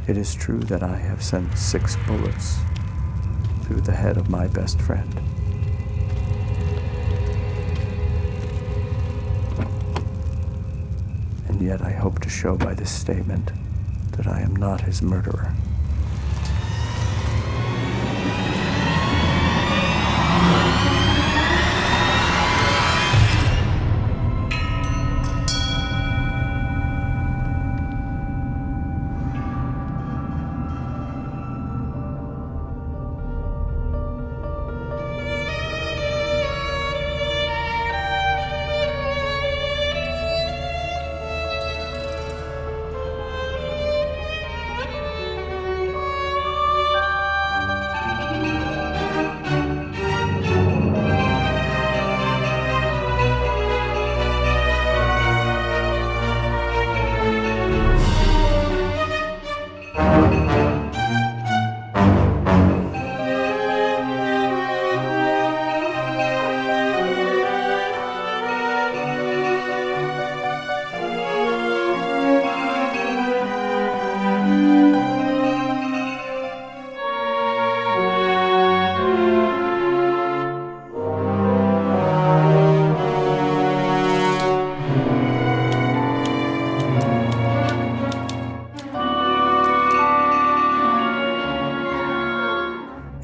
It is true that I have sent 6 bullets through the head of my best friend. And yet I hope to show by this statement that I am not his murderer.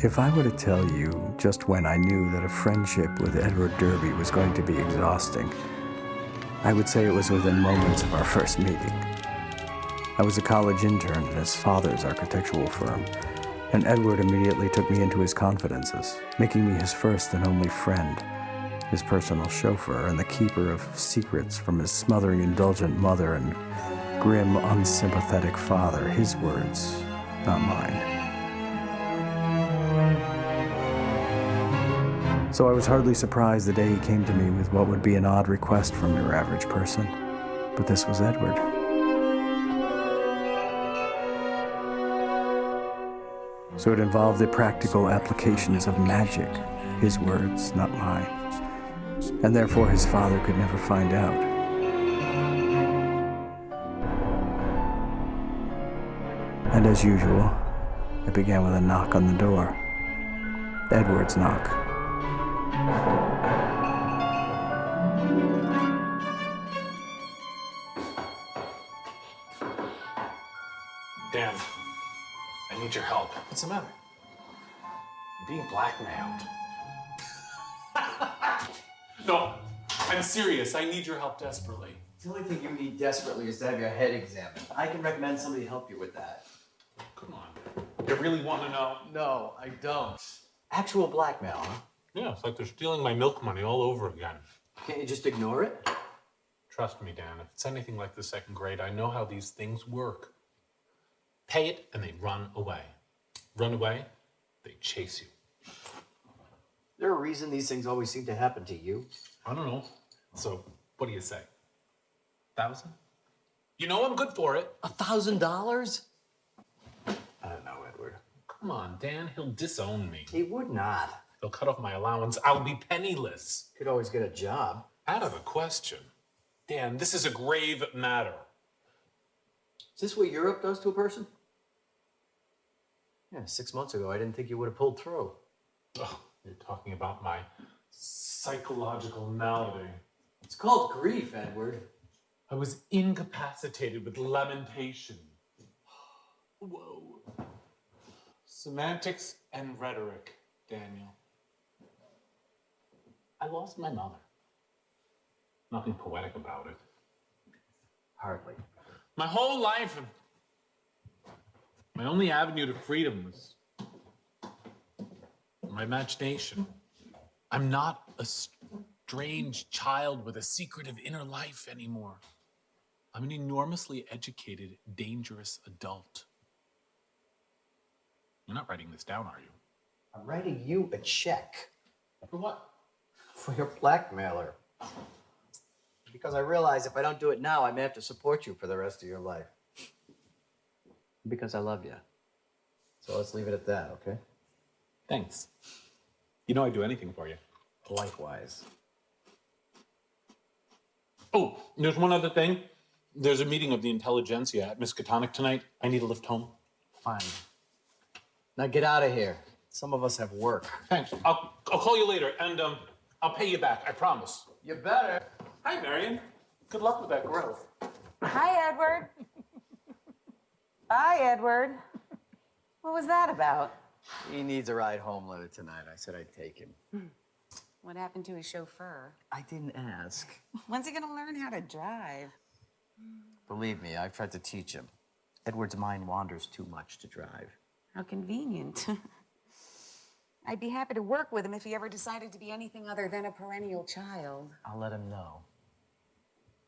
If I were to tell you just when I knew that a friendship with Edward Derby was going to be exhausting, I would say it was within moments of our first meeting. I was a college intern at his father's architectural firm, and Edward immediately took me into his confidences, making me his first and only friend, his personal chauffeur, and the keeper of secrets from his smothering indulgent mother and grim, unsympathetic father. His words, not mine. So I was hardly surprised the day he came to me with what would be an odd request from your average person. But this was Edward. So it involved the practical applications of magic, his words, not mine. And therefore his father could never find out. And as usual, it began with a knock on the door. Edward's knock. Dan, I need your help. What's the matter? I'm being blackmailed. No, I'm serious. I need your help desperately. The only thing you need desperately is to have your head examined. I can recommend somebody to help you with that. Come on. You really want to know? No, I don't. Actual blackmail, huh? Yeah, it's like they're stealing my milk money all over again. Can't you just ignore it? Trust me, Dan. If it's anything like the second grade, I know how these things work. Pay it and they run away. Run away, they chase you. Is there a reason these things always seem to happen to you? I don't know. So, what do you say? 1,000? You know I'm good for it. $1,000? I don't know, Edward. Come on, Dan. He'll disown me. He would not. They'll cut off my allowance. I'll be penniless. Could always get a job. Out of the question. Dan, this is a grave matter. Is this what Europe does to a person? Yeah, 6 months ago, I didn't think you would have pulled through. Oh, you're talking about my psychological malady. It's called grief, Edward. I was incapacitated with lamentation. Whoa. Semantics and rhetoric, Daniel. I lost my mother. Nothing poetic about it. Hardly. My whole life, my only avenue to freedom was my imagination. I'm not a strange child with a secretive inner life anymore. I'm an enormously educated, dangerous adult. You're not writing this down, are you? I'm writing you a check. For what? For your blackmailer. Because I realize if I don't do it now, I may have to support you for the rest of your life. Because I love you. So let's leave it at that, okay? Thanks. You know I'd do anything for you. Likewise. Oh, there's one other thing. There's a meeting of the intelligentsia at Miskatonic tonight. I need a lift home. Fine. Now get out of here. Some of us have work. Thanks. I'll call you later, and I'll pay you back. I promise. You better. Hi, Marion. Good luck with that growth. Hi, Edward. Hi, Edward. What was that about? He needs a ride home later tonight. I said I'd take him. What happened to his chauffeur? I didn't ask. When's he gonna learn how to drive? Believe me, I've tried to teach him. Edward's mind wanders too much to drive. How convenient. I'd be happy to work with him if he ever decided to be anything other than a perennial child. I'll let him know.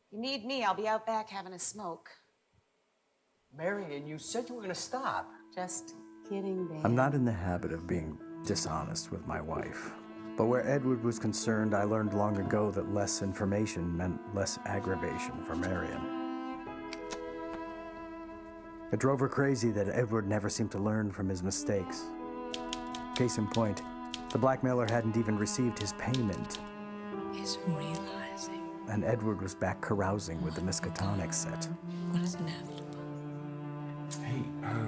If you need me, I'll be out back having a smoke. Marion, you said you were gonna stop. Just kidding, Dan. I'm not in the habit of being dishonest with my wife. But where Edward was concerned, I learned long ago that less information meant less aggravation for Marion. It drove her crazy that Edward never seemed to learn from his mistakes. Case in point, the blackmailer hadn't even received his payment. Is realizing And Edward was back carousing with the Miskatonic set. what is inevitable. Hey, I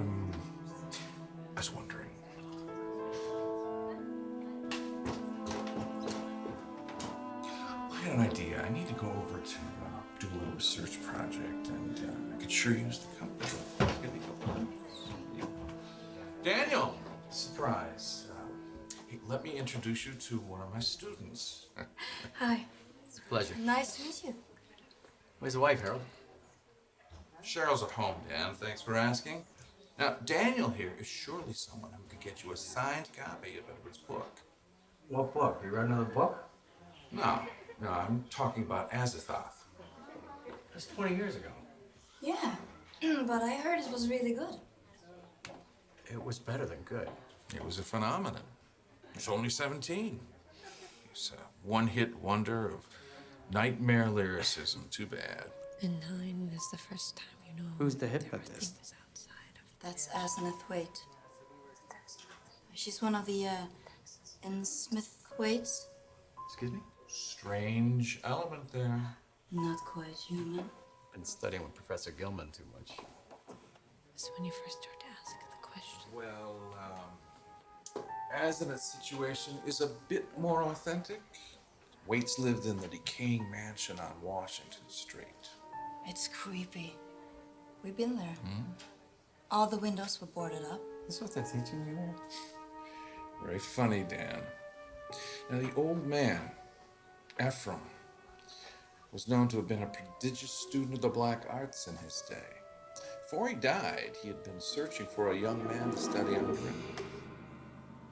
was wondering. I had an idea. I need to go over to do a little research project, and I could sure use the company. Here we go. Daniel, surprise. Hey, let me introduce you to one of my students. Hi, It's a pleasure. nice to meet you. Where's the wife, Harold? Cheryl's at home, Dan. Thanks for asking. Now, Daniel here is surely someone who could get you a signed copy of Edward's book. What book? You read another book? No, I'm talking about Asenath. That's 20 years ago. Yeah, but I heard it was really good. It was better than good. It was a phenomenon. He's only 17. He's a one-hit wonder of nightmare lyricism. Too bad. And 9 is the first time you know. Who's the there are hypnotist? things outside of. That's Asenath Waite. She's one of the Smith Waites. Excuse me? Strange element there. Not quite human. Been studying with Professor Gilman too much. It's when you first start to ask the question. Well, Asenath's situation is a bit more authentic. Waits lived in the decaying mansion on Washington Street. It's creepy. We've been there. All the windows were boarded up. This is what they're teaching you there? Very funny, Dan. Now, the old man, Ephraim, was known to have been a prodigious student of the black arts in his day. Before he died, he had been searching for a young man to study under him.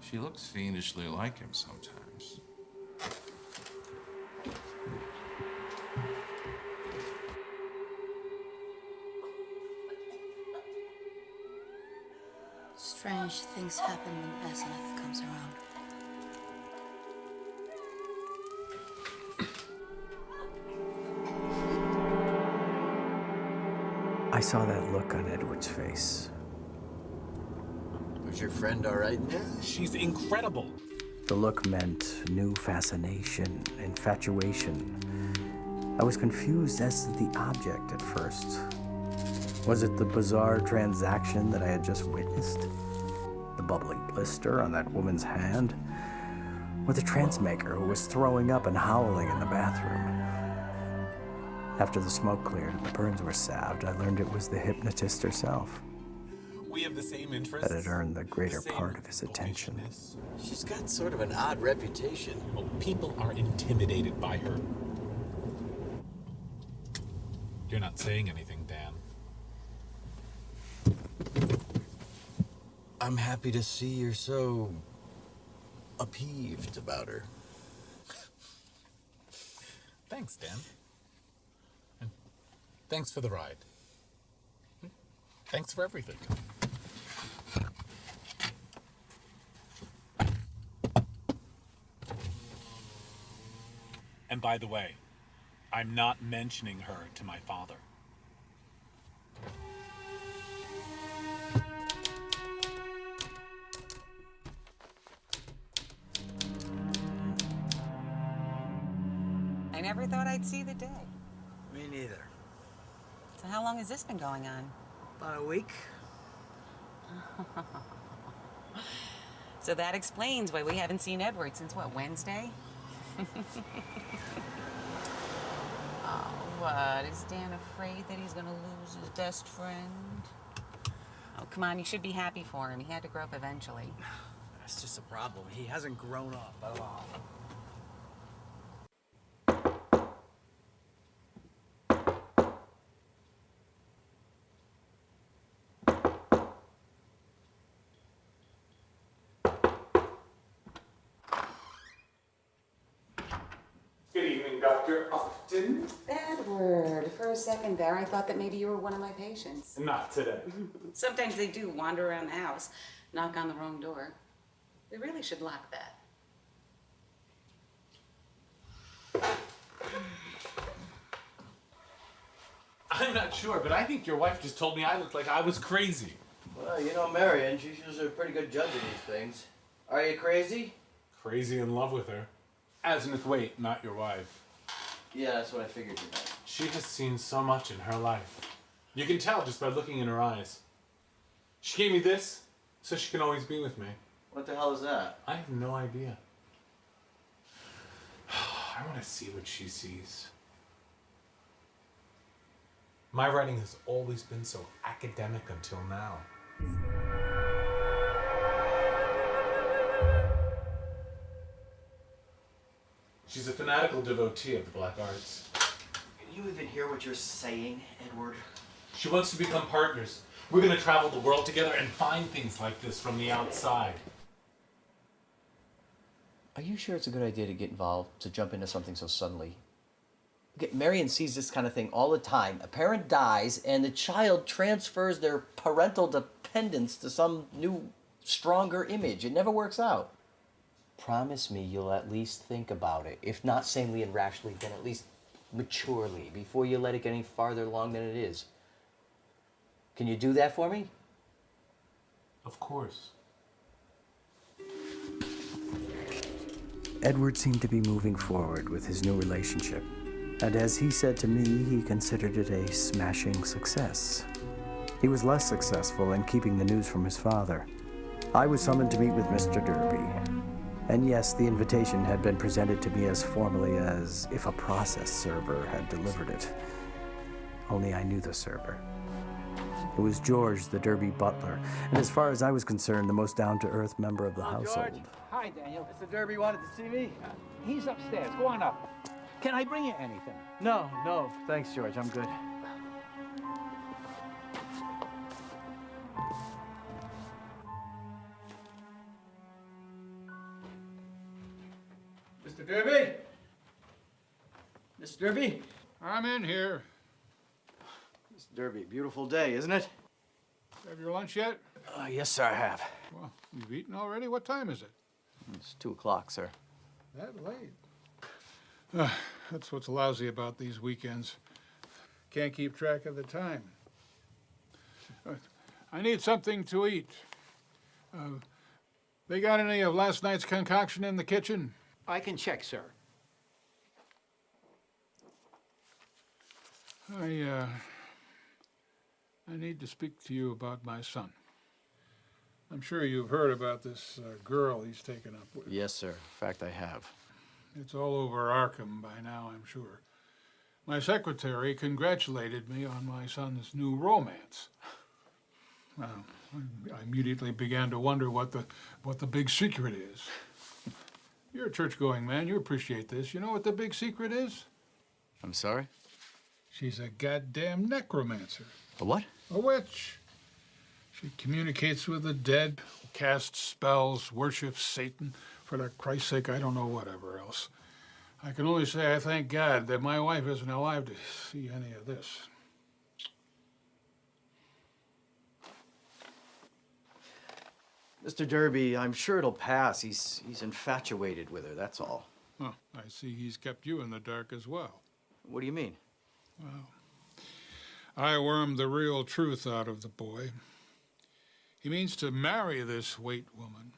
She looks fiendishly like him sometimes. Strange things happen when Asenath comes around. I saw that look on Edward's face. Was your friend all right in there? She's incredible. The look meant new fascination, infatuation. I was confused as to the object at first. Was it the bizarre transaction that I had just witnessed? The bubbling blister on that woman's hand? Or the transmaker who was throwing up and howling in the bathroom? After the smoke cleared and the burns were salved, I learned it was the hypnotist herself We have the same interests. that had earned the greater same part of his attention. boyishness. She's got sort of an odd reputation. Well, people are intimidated by her. You're not saying anything, Dan. I'm happy to see you're so upheaved about her. Thanks, Dan. And thanks for the ride. Thanks for everything. And by the way, I'm not mentioning her to my father. I never thought I'd see the day. Me neither. So how long has this been going on? About a week. So that explains why we haven't seen Edward since, what, Wednesday? Oh, what? Is Dan afraid that he's gonna lose his best friend? Oh, come on, you should be happy for him. He had to grow up eventually. That's just a problem. He hasn't grown up at all. Good evening, Dr. Upton. Edward, for a second there, I thought that maybe you were one of my patients. Not today. Sometimes they do wander around the house, knock on the wrong door. We really should lock that. I'm not sure, but I think your wife just told me I looked like I was crazy. Well, you know Marion, she's usually a pretty good judge of these things. Are you crazy? Crazy in love with her. Asenath Waite, not your wife. Yeah, that's what I figured you meant. She has seen so much in her life. You can tell just by looking in her eyes. She gave me this so she can always be with me. What the hell is that? I have no idea. I want to see what she sees. My writing has always been so academic until now. She's a fanatical devotee of the black arts. Can you even hear what you're saying, Edward? She wants to become partners. We're going to travel the world together and find things like this from the outside. Are you sure it's a good idea to get involved, to jump into something so suddenly? Okay, Marion sees this kind of thing all the time. A parent dies, and the child transfers their parental dependence to some new, stronger image. It never works out. Promise me you'll at least think about it. If not sanely and rashly, then at least maturely, before you let it get any farther along than it is. Can you do that for me? Of course. Edward seemed to be moving forward with his new relationship, and as he said to me, he considered it a smashing success. He was less successful in keeping the news from his father. I was summoned to meet with Mr. Derby, and yes, the invitation had been presented to me as formally as if a process server had delivered it. Only I knew the server. It was George, the Derby butler, and as far as I was concerned, the most down-to-earth member of the household. George. Hi, Daniel. Mr. Derby wanted to see me? He's upstairs. Go on up. Can I bring you anything? No. Thanks, George. I'm good. Mr. Derby? Mr. Derby? I'm in here. Mr. Derby, beautiful day, isn't it? Have your lunch yet? Yes, sir, I have. Well, you've eaten already? What time is it? It's 2 o'clock, sir. That late. That's what's lousy about these weekends. Can't keep track of the time. I need something to eat. They got any of last night's concoction in the kitchen? I can check, sir. I need to speak to you about my son. I'm sure you've heard about this girl he's taken up with. Yes, sir. In fact, I have. It's all over Arkham by now, I'm sure. My secretary congratulated me on my son's new romance. I immediately began to wonder what the big secret is. You're a church-going man. You appreciate this. You know what the big secret is? I'm sorry? She's a goddamn necromancer. A what? A witch. She communicates with the dead, casts spells, worships Satan. For Christ's sake, I don't know whatever else. I can only say I thank God that my wife isn't alive to see any of this. Mr. Derby, I'm sure it'll pass. He's infatuated with her, that's all. Huh, I see he's kept you in the dark as well. What do you mean? Well, I wormed the real truth out of the boy. He means to marry this Waite woman.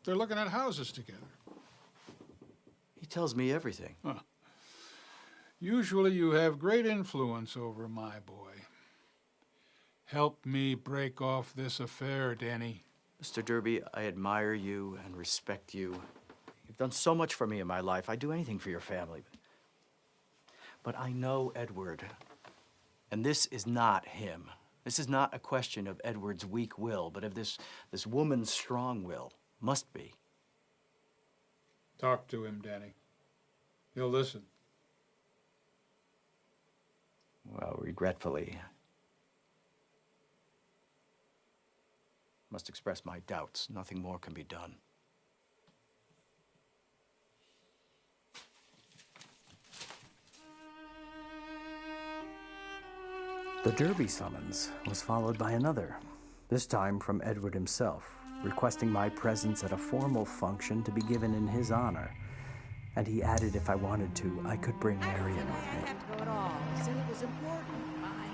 They're looking at houses together. He tells me everything. Huh. Usually you have great influence over my boy. Help me break off this affair, Danny. Mr. Derby, I admire you and respect you. You've done so much for me in my life. I'd do anything for your family. But I know Edward, and this is not him. This is not a question of Edward's weak will, but of this woman's strong will. Must be. Talk to him, Danny. He'll listen. Well, regretfully, must express my doubts. Nothing more can be done. The Derby summons was followed by another, this time from Edward himself, requesting my presence at a formal function to be given in his honor. And he added if I wanted to, I could bring Mary in with me. have to go at all. He said it was important. Fine.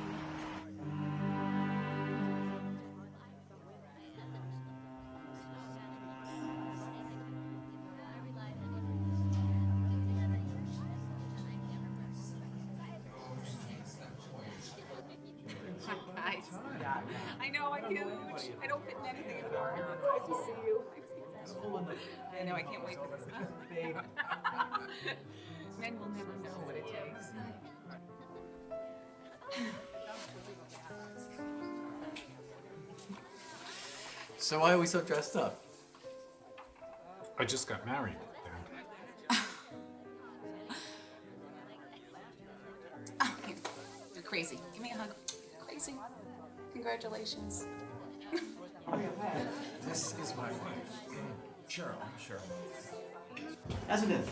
I know, I'm huge. I don't fit in anything anymore. It's nice to see you. I know, I can't wait for this. Men will never know what it takes. So why are we so dressed up? I just got married. Oh, here. You're crazy. Give me a hug. Crazy. Congratulations. This is my wife. Cheryl. Asenath.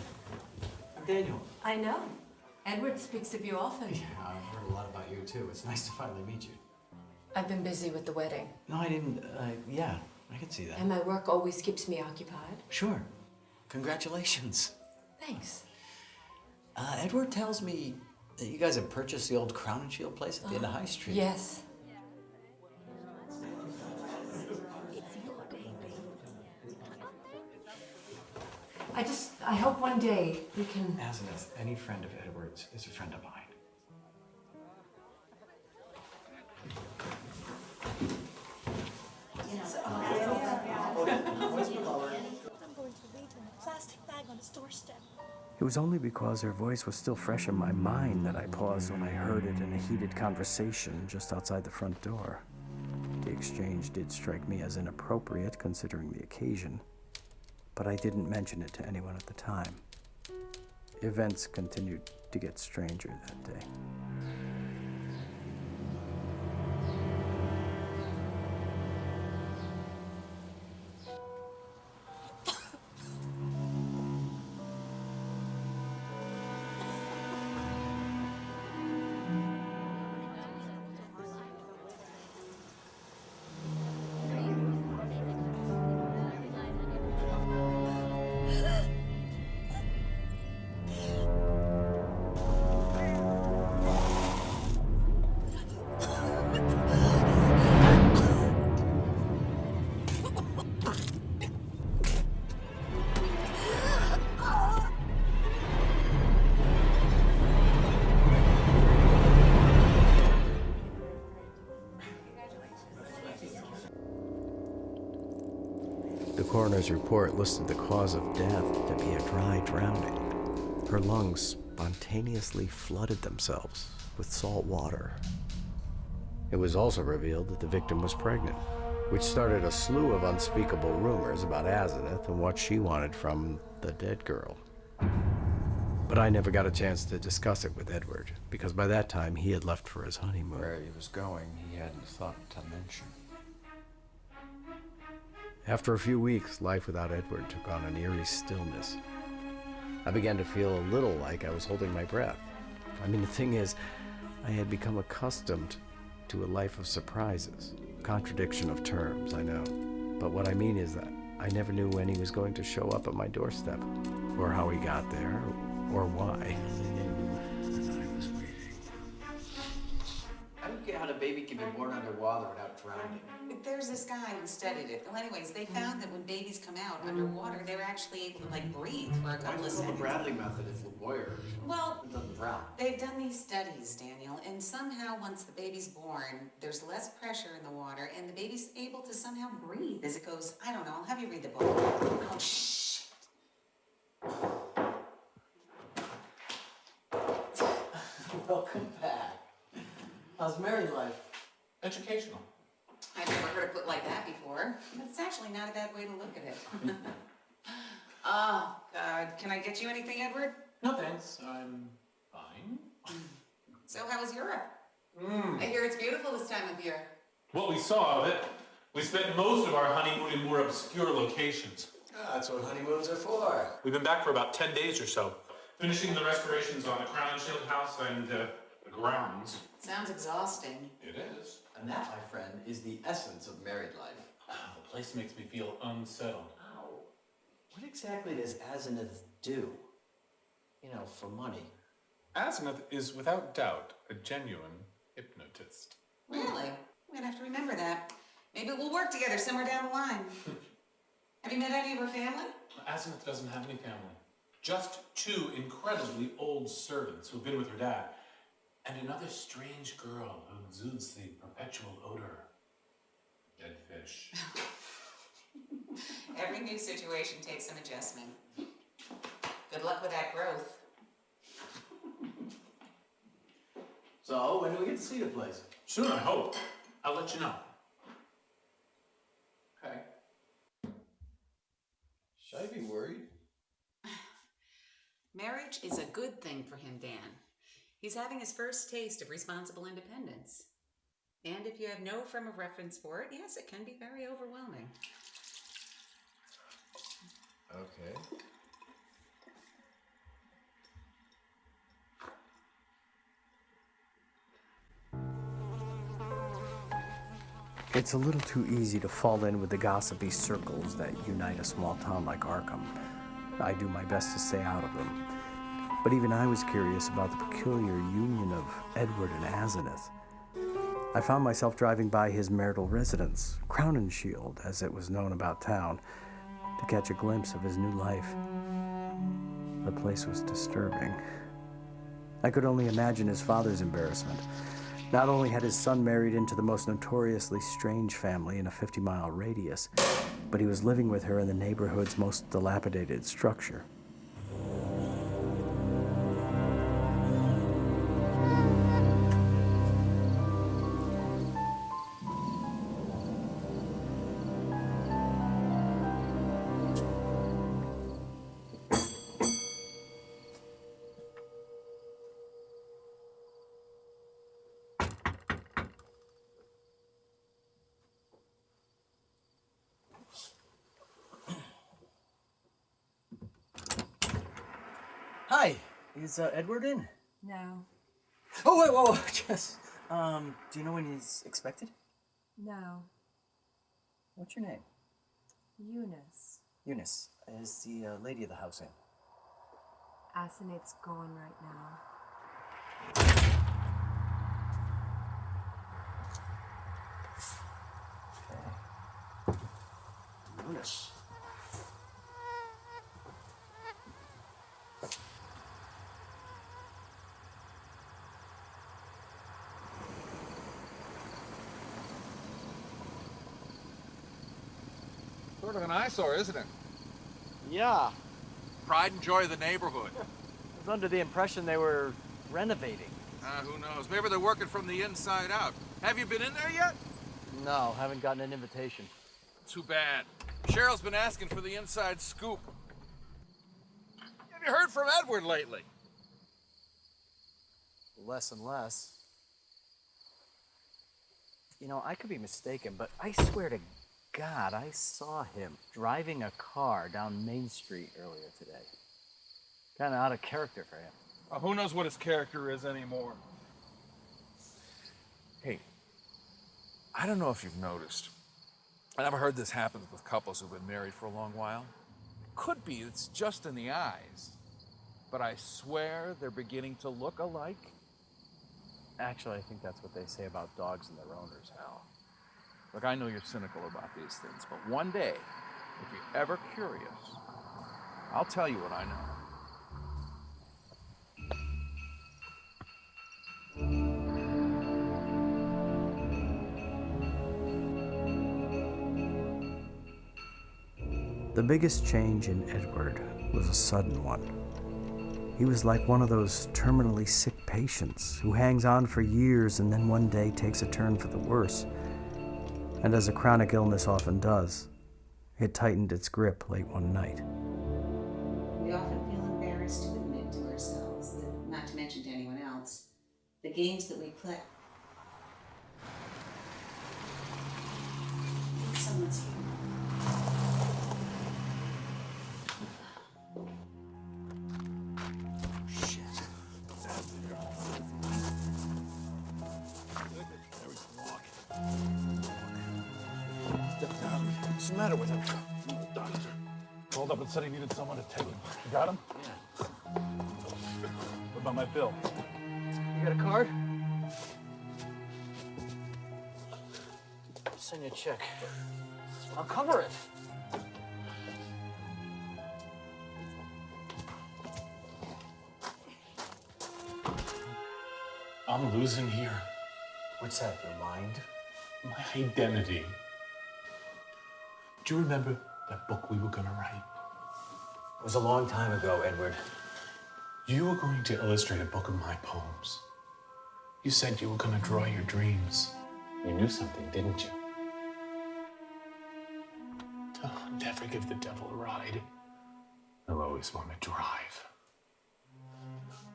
I'm Daniel. I know. Edward speaks of you often. Yeah, I've heard a lot about you too. It's nice to finally meet you. I've been busy with the wedding, No, I didn't. Yeah, I can see that. and my work always keeps me occupied. Sure. Congratulations. Thanks. Edward tells me that you guys have purchased the old Crown and Shield place at the end of High Street. Yes. I hope one day we can... Asenath, any friend of Edward's is a friend of mine. It was only because her voice was still fresh in my mind that I paused when I heard it in a heated conversation just outside the front door. The exchange did strike me as inappropriate considering the occasion, but I didn't mention it to anyone at the time. Events continued to get stranger that day. The coroner's report listed the cause of death to be a dry drowning. Her lungs spontaneously flooded themselves with salt water. It was also revealed that the victim was pregnant, which started a slew of unspeakable rumors about Asenath and what she wanted from the dead girl. But I never got a chance to discuss it with Edward, because by that time he had left for his honeymoon. Where he was going, he hadn't thought to mention. After a few weeks, life without Edward took on an eerie stillness. I began to feel a little like I was holding my breath. I mean, the thing is, I had become accustomed to a life of surprises. Contradiction of terms, I know. But what I mean is that I never knew when he was going to show up at my doorstep, or how he got there, or why. I don't get how the baby can be be born underwater without drowning. There's this guy who studied it. Well, anyways, they found that when babies come out underwater, they're actually able to, like, breathe for a couple of What's the seconds. Bradley method if the boy Well, doesn't drown? they've done these studies, Daniel, and somehow once the baby's born, there's less pressure in the water, and the baby's able to somehow breathe as it goes. I don't know. I'll have you read the book. Oh, shh. Welcome back. How's married life? Educational. I've never heard it put like that before, but it's actually not a bad way to look at it. Oh, God. Can I get you anything, Edward? No thanks. I'm fine. So how was Europe? I hear it's beautiful this time of year. What we saw of it, we spent most of our honeymoon in more obscure locations. That's what honeymoons are for. We've been back for about 10 days or so, finishing the restorations on the Crown and Shield House and the grounds. Sounds exhausting. It is. And that, my friend, is the essence of married life. The place makes me feel unsettled. Wow. What exactly does Asenath do? You know, for money. Asenath is without doubt a genuine hypnotist. Really? I'm gonna have to remember that. Maybe we'll work together somewhere down the line. Have you met any of her family? Asenath doesn't have any family. Just 2 incredibly old servants who've been with her dad, and another strange girl who exudes the perpetual odor. Dead fish. Every new situation takes some adjustment. Good luck with that growth. So, when do we get to see the place? Soon, I hope. I'll let you know. Okay. Should I be worried? Marriage is a good thing for him, Dan. He's having his first taste of responsible independence. And if you have no frame of reference for it, yes, it can be very overwhelming. Okay. It's a little too easy to fall in with the gossipy circles that unite a small town like Arkham. I do my best to stay out of them. But even I was curious about the peculiar union of Edward and Asenath. I found myself driving by his marital residence, Crown and Shield, as it was known about town, to catch a glimpse of his new life. The place was disturbing. I could only imagine his father's embarrassment. Not only had his son married into the most notoriously strange family in a 50-mile radius, but he was living with her in the neighborhood's most dilapidated structure. Hi, is Edward in? No. Oh, wait, whoa, just, do you know when he's expected? No. What's your name? Eunice. Eunice. Is the lady of the house in? Asenath's gone right now. Okay. Eunice. Sort of an eyesore, isn't it? Yeah. Pride and joy of the neighborhood. I was under the impression they were renovating. Who knows? Maybe they're working from the inside out. Have you been in there yet? No, haven't gotten an invitation. Too bad. Cheryl's been asking for the inside scoop. Have you heard from Edward lately? Less and less. You know, I could be mistaken, but I swear to God, I saw him driving a car down Main Street earlier today. Kind of out of character for him. Who knows what his character is anymore? Hey, I don't know if you've noticed, and I've heard this happens with couples who've been married for a long while. Could be it's just in the eyes, but I swear they're beginning to look alike. Actually, I think that's what they say about dogs and their owners, Hal. Look, I know you're cynical about these things, but one day, if you're ever curious, I'll tell you what I know. The biggest change in Edward was a sudden one. He was like one of those terminally sick patients who hangs on for years and then one day takes a turn for the worse. And as a chronic illness often does, it tightened its grip late one night. We often feel embarrassed to admit to ourselves, that, not to mention to anyone else, the games that we play. I think someone's here. What's the matter with him? The doctor called up and said he needed someone to take him. You got him? Yeah. What about my bill? You got a card? Send you a check. I'll cover it. I'm losing here. What's that, your mind? My identity. Do you remember that book we were gonna write? It was a long time ago, Edward. You were going to illustrate a book of my poems. You said you were gonna draw your dreams. You knew something, didn't you? Oh, never give the devil a ride. He'll always want to drive.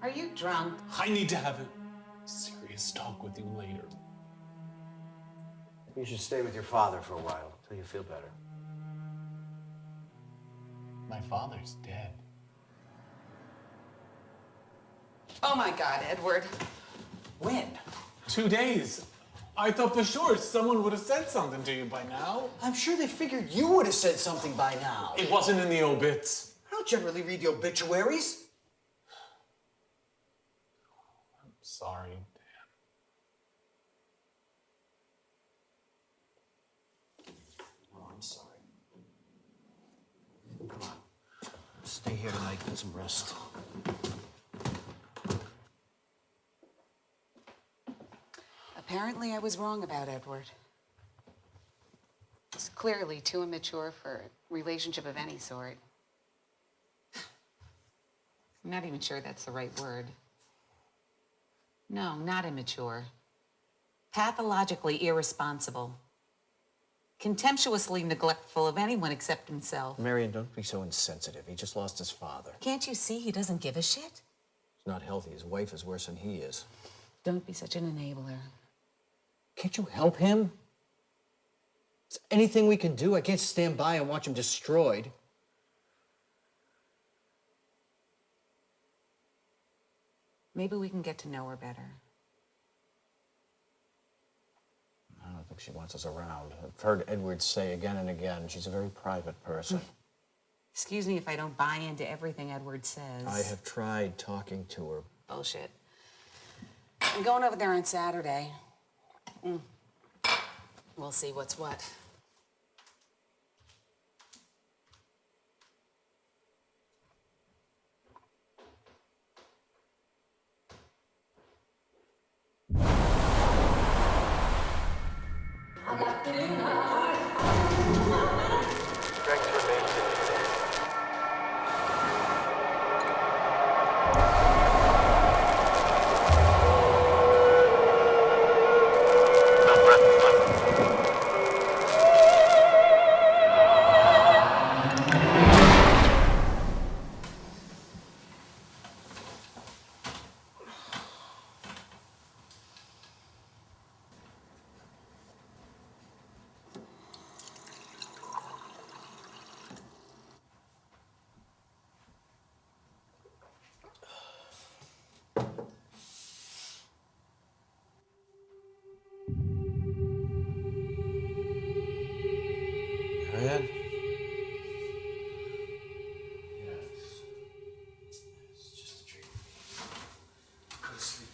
Are you drunk? I need to have a serious talk with you later. You should stay with your father for a while till you feel better. My father's dead. Oh my God, Edward. When? 2 days. I thought for sure someone would have said something to you by now. I'm sure they figured you would have said something by now. It wasn't in the obits. I don't generally read the obituaries. I'm sorry, Dan. Oh, I'm sorry. Come on. Stay here tonight, get some rest. Apparently I was wrong about Edward. He's clearly too immature for a relationship of any sort. I'm not even sure that's the right word. No, not immature. Pathologically irresponsible. Contemptuously neglectful of anyone except himself. Marion, don't be so insensitive. He just lost his father. Can't you see he doesn't give a shit? He's not healthy. His wife is worse than he is. Don't be such an enabler. Can't you help him? Is there anything we can do? I can't stand by and watch him destroyed. Maybe we can get to know her better. I don't think she wants us around. I've heard Edward say again and again, she's a very private person. Excuse me if I don't buy into everything Edward says. I have tried talking to her. Bullshit. I'm going over there on Saturday. We'll see what's what. Marianne? Yes. It's just a dream. Go to sleep.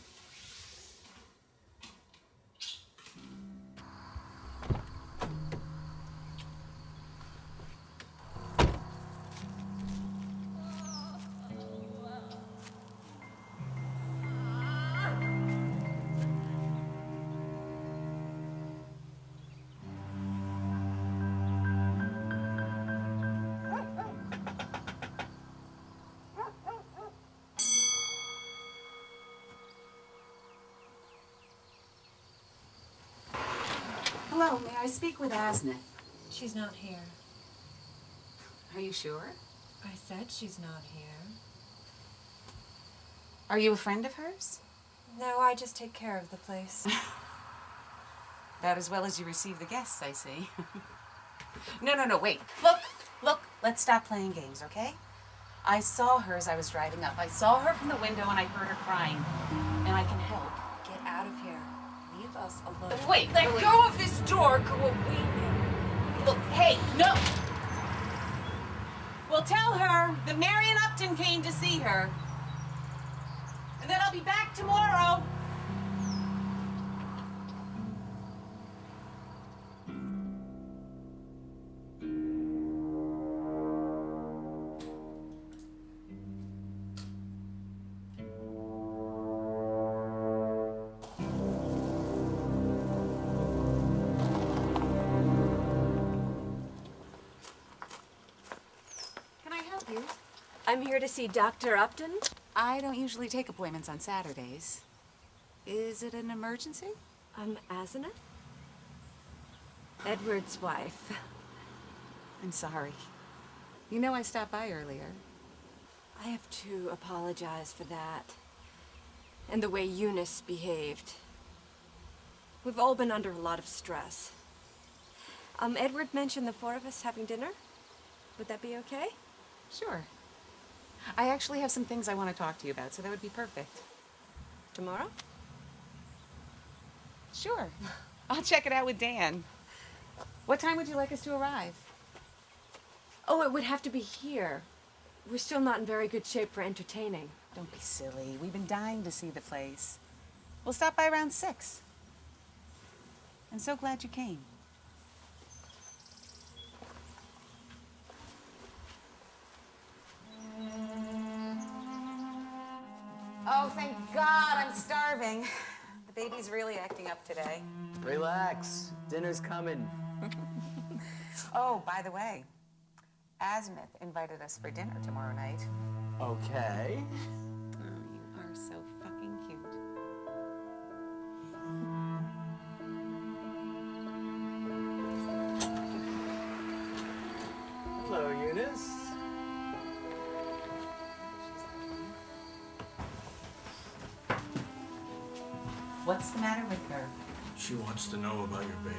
Hello, may I speak with Asenath? She's not here. Are you sure? I said she's not here. Are you a friend of hers? No, I just take care of the place. About as well as you receive the guests, I see. No, wait. Look, let's stop playing games, okay? I saw her as I was driving up. I saw her from the window and I heard her crying. And I can help. Get out of here. Leave us alone. Wait, Let go of this door, go away. Look, hey, no! Well, tell her that Mary and Upton came to see her. And then I'll be back tomorrow. Can I help you? I'm here to see Dr. Upton. I don't usually take appointments on Saturdays. Is it an emergency? I'm Asenath, Edward's wife. I'm sorry. You know I stopped by earlier. I have to apologize for that. And the way Eunice behaved. We've all been under a lot of stress. Edward mentioned the four of us having dinner. Would that be okay? Sure. I actually have some things I want to talk to you about, so that would be perfect. Tomorrow? Sure. I'll check it out with Dan. What time would you like us to arrive? Oh, it would have to be here. We're still not in very good shape for entertaining. Don't be silly. We've been dying to see the place. We'll stop by around 6. I'm so glad you came. Oh, thank God, I'm starving. The baby's really acting up today. Relax. Dinner's coming. Oh, by the way, Asenath invited us for dinner tomorrow night. Okay. Oh, you are so fucking cute. Hello, Eunice. What's the matter with her? She wants to know about your baby.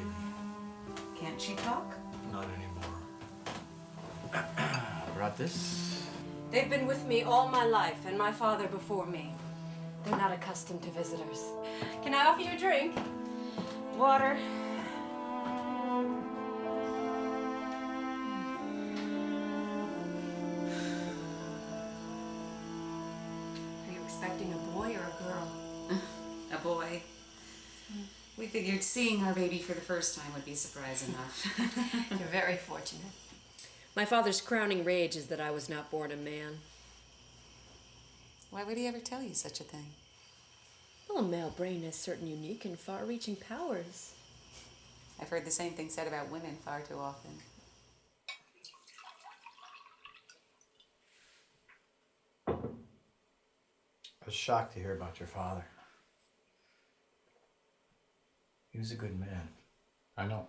Can't she talk? Not anymore. I brought this. They've been with me all my life, and my father before me. They're not accustomed to visitors. Can I offer you a drink? Water. Are you expecting a boy or a girl? A boy. We figured seeing our baby for the first time would be surprise enough. You're very fortunate. My father's crowning rage is that I was not born a man. Why would he ever tell you such a thing? Well, a male brain has certain unique and far-reaching powers. I've heard the same thing said about women far too often. I was shocked to hear about your father. He was a good man. I know.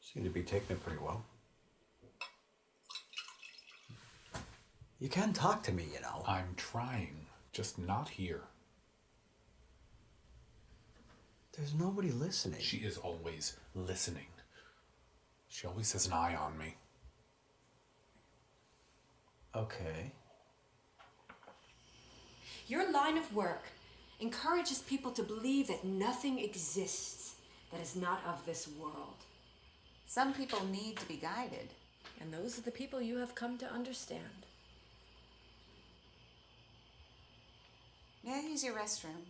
Seemed to be taking it pretty well. You can talk to me, you know. I'm trying, just not here. There's nobody listening. She is always listening. She always has an eye on me. Okay. Your line of work encourages people to believe that nothing exists that is not of this world. Some people need to be guided. And those are the people you have come to understand. May I use your restroom?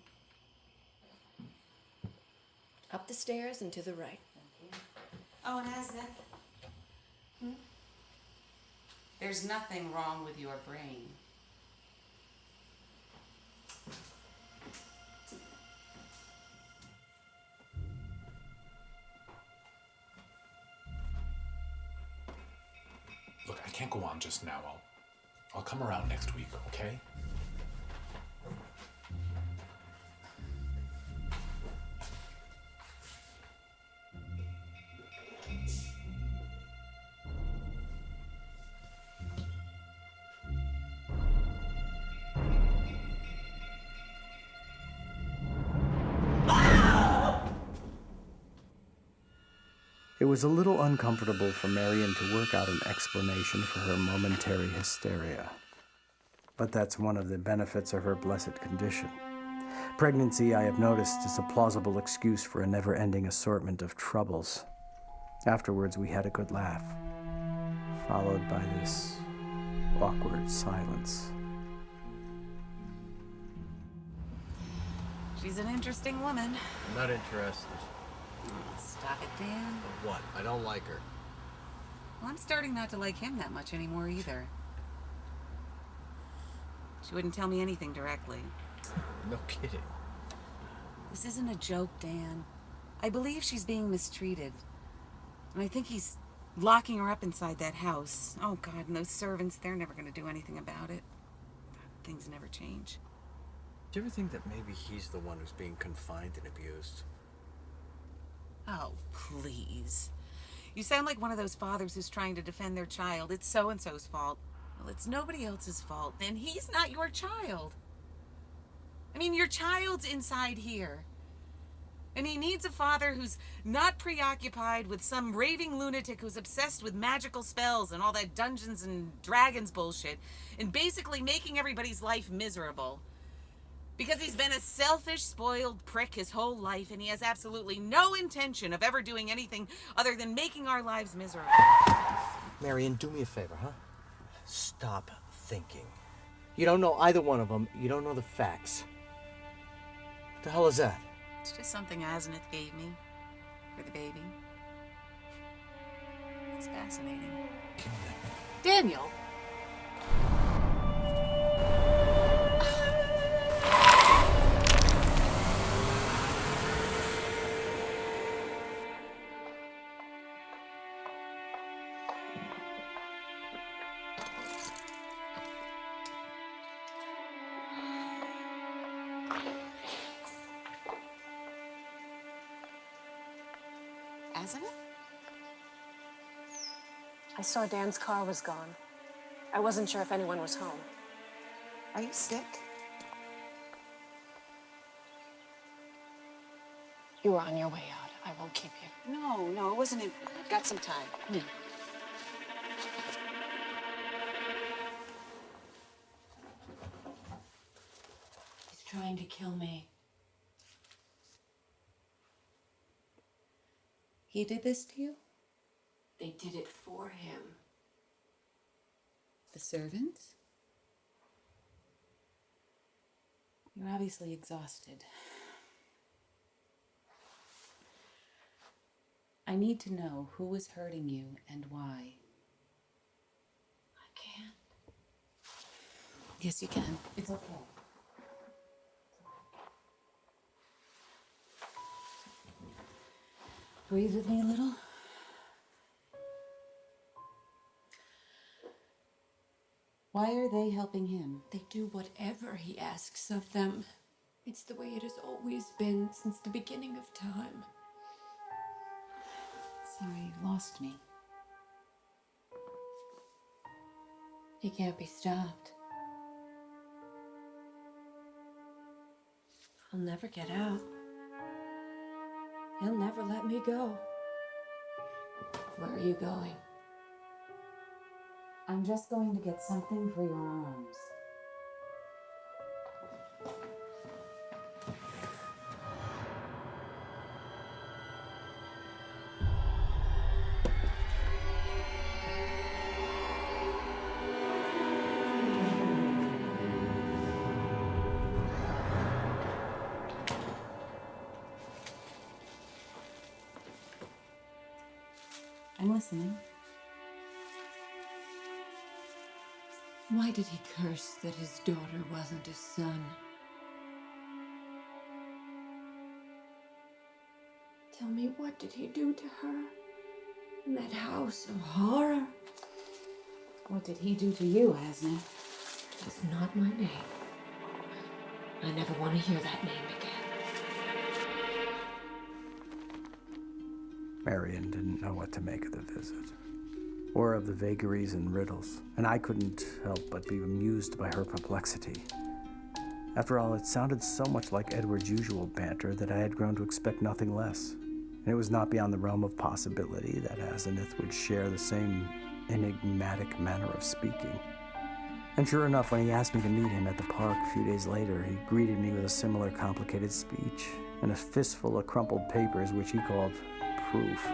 Up the stairs and to the right. Oh, and Asenath? There's nothing wrong with your brain. Look, I can't go on just now. I'll come around next week, okay? It was a little uncomfortable for Marion to work out an explanation for her momentary hysteria. But that's one of the benefits of her blessed condition. Pregnancy, I have noticed, is a plausible excuse for a never-ending assortment of troubles. Afterwards, we had a good laugh, followed by this awkward silence. She's an interesting woman. I'm not interested. Stop it, Dan. What? I don't like her. Well, I'm starting not to like him that much anymore either. She wouldn't tell me anything directly. No kidding. This isn't a joke, Dan. I believe she's being mistreated. And I think he's locking her up inside that house. Oh, God, and those servants, they're never going to do anything about it. Things never change. Do you ever think that maybe he's the one who's being confined and abused? Oh, please. You sound like one of those fathers who's trying to defend their child. It's so-and-so's fault. Well, it's nobody else's fault. And he's not your child. I mean, your child's inside here. And he needs a father who's not preoccupied with some raving lunatic who's obsessed with magical spells and all that Dungeons and Dragons bullshit, and basically making everybody's life miserable. Because he's been a selfish, spoiled prick his whole life, and he has absolutely no intention of ever doing anything other than making our lives miserable. Marion, do me a favor, huh? Stop thinking. You don't know either one of them. You don't know the facts. What the hell is that? It's just something Asenath gave me for the baby. It's fascinating. Daniel! Asenath? I saw Dan's car was gone. I wasn't sure if anyone was home. Are you sick? You were on your way out. I won't keep you. No, it wasn't important. I've got some time. He's trying to kill me. He did this to you? They did it for him. The servants? You're obviously exhausted. I need to know who was hurting you and why. I can't. Yes, you can. It's okay. Breathe with me a little. Why are they helping him? They do whatever he asks of them. It's the way it has always been since the beginning of time. Sorry, you've lost me. He can't be stopped. I'll never get out. He'll never let me go. Where are you going? I'm just going to get something for your arms. I'm listening. Why did he curse that his daughter wasn't his son? Tell me, what did he do to her? In that house of horror? What did he do to you, Asenath? That's not my name. I never want to hear that name again. Marion didn't know what to make of the visit, or of the vagaries and riddles, and I couldn't help but be amused by her perplexity. After all, it sounded so much like Edward's usual banter that I had grown to expect nothing less. And it was not beyond the realm of possibility that Asenath would share the same enigmatic manner of speaking. And sure enough, when he asked me to meet him at the park a few days later, he greeted me with a similar complicated speech and a fistful of crumpled papers which he called proof.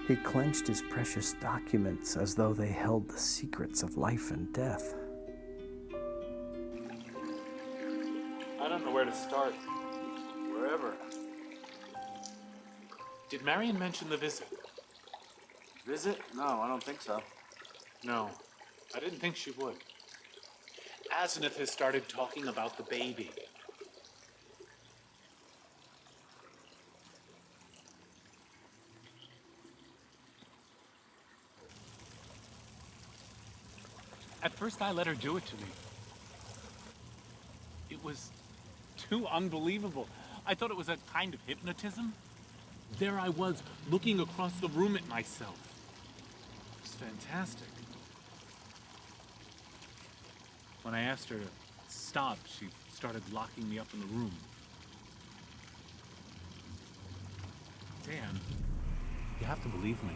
He clenched his precious documents as though they held the secrets of life and death. I don't know where to start. Wherever. Did Marion mention the visit? Visit? No, I don't think so. No, I didn't think she would. Asenath has started talking about the baby. At first, I let her do it to me. It was too unbelievable. I thought it was a kind of hypnotism. There I was, looking across the room at myself. It was fantastic. When I asked her to stop, she started locking me up in the room. Dan, you have to believe me.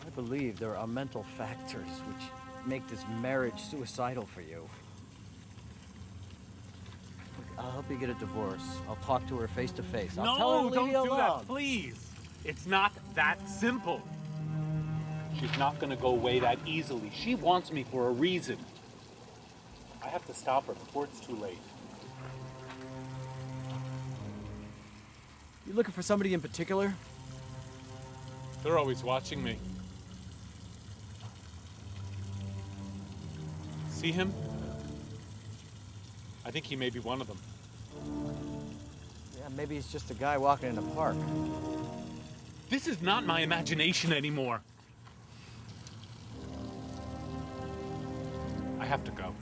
I believe there are mental factors which make this marriage suicidal for you. Look, I'll help you get a divorce. I'll talk to her face to face. I'll tell her to leave you alone. Don't do that, please. It's not that simple. She's not going to go away that easily. She wants me for a reason. I have to stop her before it's too late. You looking for somebody in particular? They're always watching me. See him? I think he may be one of them. Yeah, maybe he's just a guy walking in a park. This is not my imagination anymore. I have to go.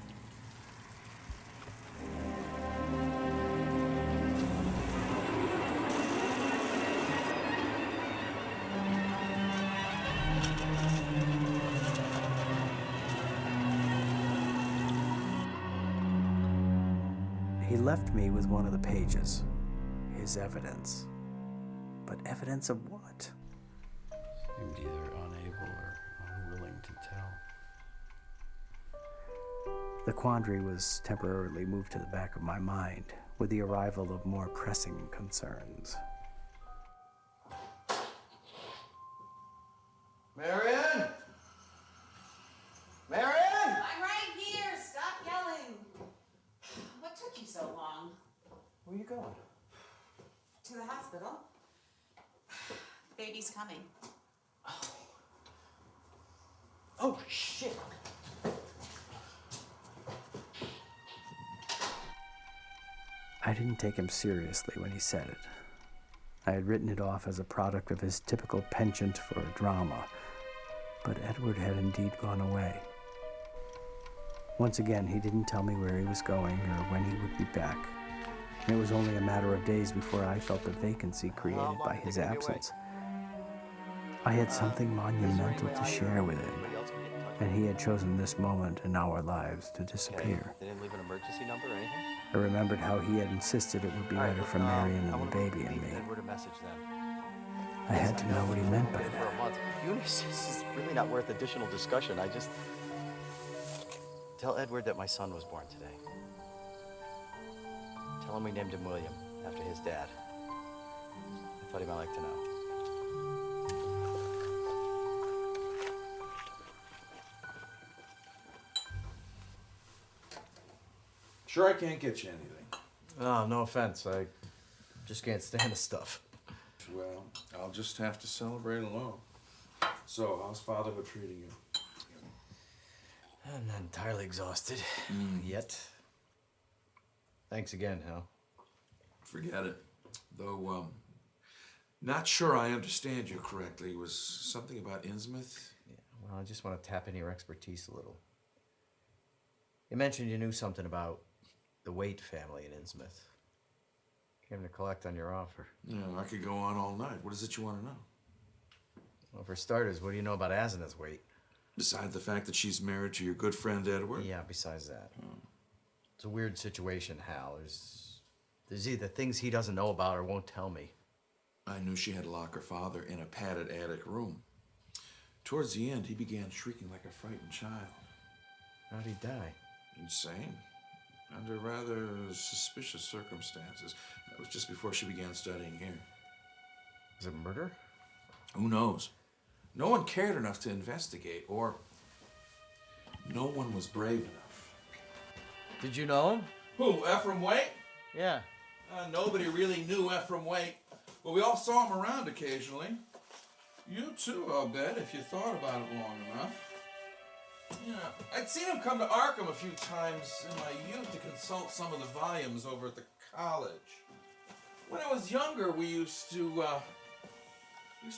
He left me with one of the pages, his evidence. But evidence of what? Seemed either unable or unwilling to tell. The quandary was temporarily moved to the back of my mind with the arrival of more pressing concerns. Marion? Marion? I'm right here. Stop yelling. What took you so long? Where are you going? To the hospital. Baby's coming. Oh, shit. I didn't take him seriously when he said it. I had written it off as a product of his typical penchant for drama, but Edward had indeed gone away. Once again, he didn't tell me where he was going or when he would be back. And it was only a matter of days before I felt the vacancy created by his absence. I had something monumental to share with him, and he had chosen this moment in our lives to disappear. They didn't leave an emergency number or anything? I remembered how he had insisted it would be better for Marion and the baby and me. Edward a message then. I had to know what he meant by For a that. month. Eunice, this is really not worth additional discussion. I just... Tell Edward that my son was born today. Tell him we named him William, after his dad. I thought he might like to know. Sure I can't get you anything. Oh, no offense. I just can't stand the stuff. Well, I'll just have to celebrate alone. So, how's father treating you? I'm not entirely exhausted yet. Thanks again, Hal. Forget it. Though, not sure I understand you correctly. Was something about Innsmouth? Yeah, well, I just want to tap into your expertise a little. You mentioned you knew something about the Waite family in Innsmouth. Came to collect on your offer. Yeah, I could go on all night. What is it you want to know? Well, for starters, what do you know about Asenath Waite? Besides the fact that she's married to your good friend Edward? Yeah, besides that. It's a weird situation, Hal. There's There's either things he doesn't know about or won't tell me. I knew she had locked her father in a padded attic room. Towards the end, he began shrieking like a frightened child. How'd he die? Insane. Under rather suspicious circumstances. That was just before she began studying here. Was it murder? Who knows? No one cared enough to investigate, or no one was brave enough. Did you know him? Who, Ephraim Waite? Yeah. Nobody really knew Ephraim Waite, but we all saw him around occasionally. You too, I'll bet, if you thought about it long enough. Yeah, I'd seen him come to Arkham a few times in my youth to consult some of the volumes over at the college. When I was younger, we used to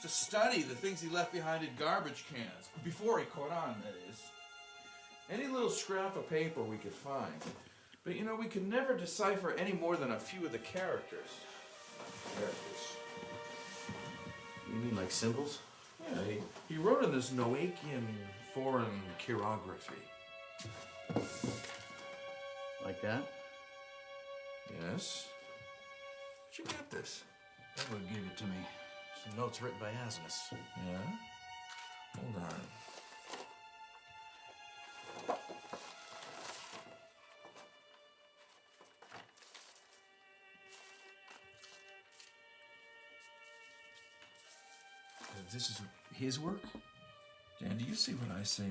study the things he left behind in garbage cans. Before he caught on, that is. Any little scrap of paper we could find. But you know, we could never decipher any more than a few of the characters. You mean like symbols? Yeah, he wrote in this Noachian foreign chirography. Like that? Yes. Where'd you get this? Edward gave it to me. Some notes written by Asenath. Yeah? Hold on. This is his work? Dan, do you see what I see? I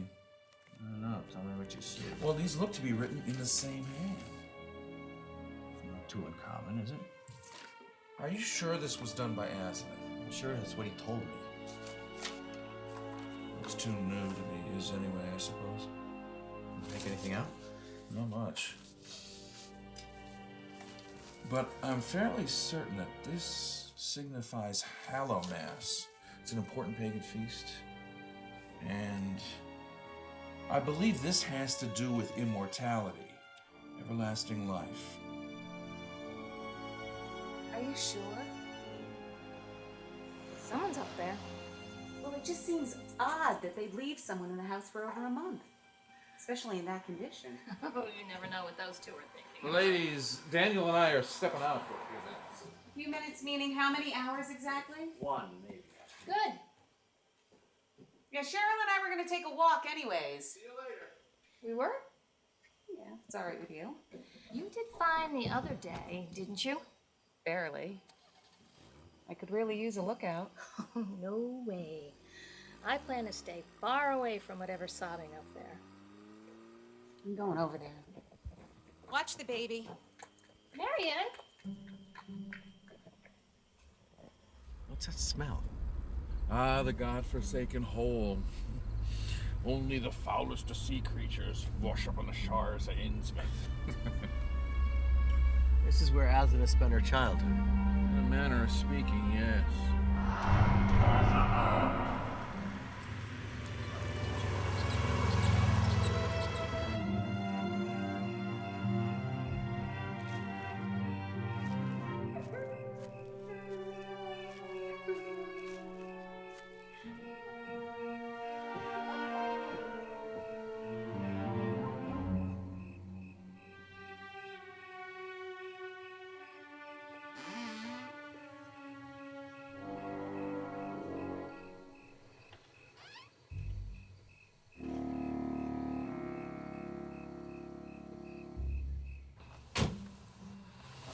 don't know. Tell me what you see. Well, these look to be written in the same hand. It's not too uncommon, is it? Are you sure this was done by Asenath? I'm sure that's what he told me. Looks too new to be his anyway, I suppose. Make anything out? Not much. But I'm fairly certain that this signifies Hallowmass. It's an important pagan feast. And I believe this has to do with immortality, everlasting life. Are you sure? Someone's up there. Well, it just seems odd that they'd leave someone in the house for over a month. Especially in that condition. Oh, you never know what those two are thinking. Ladies, Daniel and I are stepping out for a few minutes. A few minutes meaning how many hours exactly? 1, maybe. Good. Yeah, Cheryl and I were going to take a walk anyways. See you later. We were? Yeah, it's all right with you. You did fine the other day, didn't you? Barely. I could really use a lookout. Oh, no way. I plan to stay far away from whatever's sobbing up there. I'm going over there. Watch the baby. Marianne? What's that smell? Ah, the godforsaken hole. Only the foulest of sea creatures wash up on the shores of Innsmouth. This is where Asenath spent her childhood. In a manner of speaking, yes.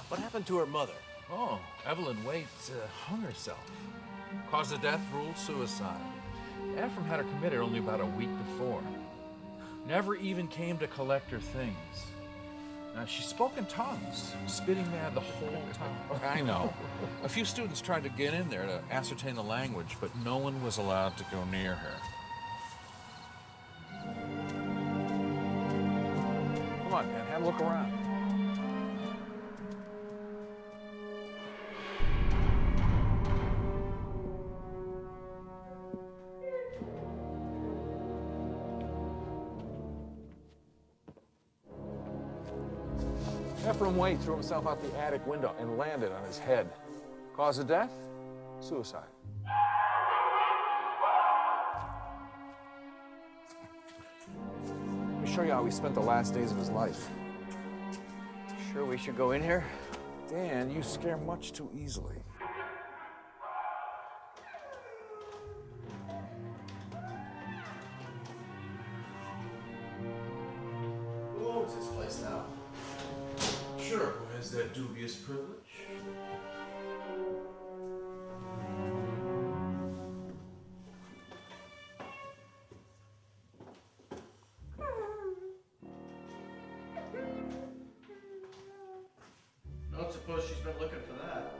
What happened to her mother? Oh, Evelyn Waite hung herself. Cause of death ruled suicide. Ephraim had her committed only about a week before. Never even came to collect her things. Now, she spoke in tongues, spitting mad the whole time. I know. A few students tried to get in there to ascertain the language, but no one was allowed to go near her. Come on, man, have a look around. Ephraim Waite threw himself out the attic window and landed on his head. Cause of death? Suicide. Let me show you how he spent the last days of his life. Sure we should go in here? Dan, you scare much too easily. Who owns this place now? Sure, who has that dubious privilege? Don't suppose she's been looking for that.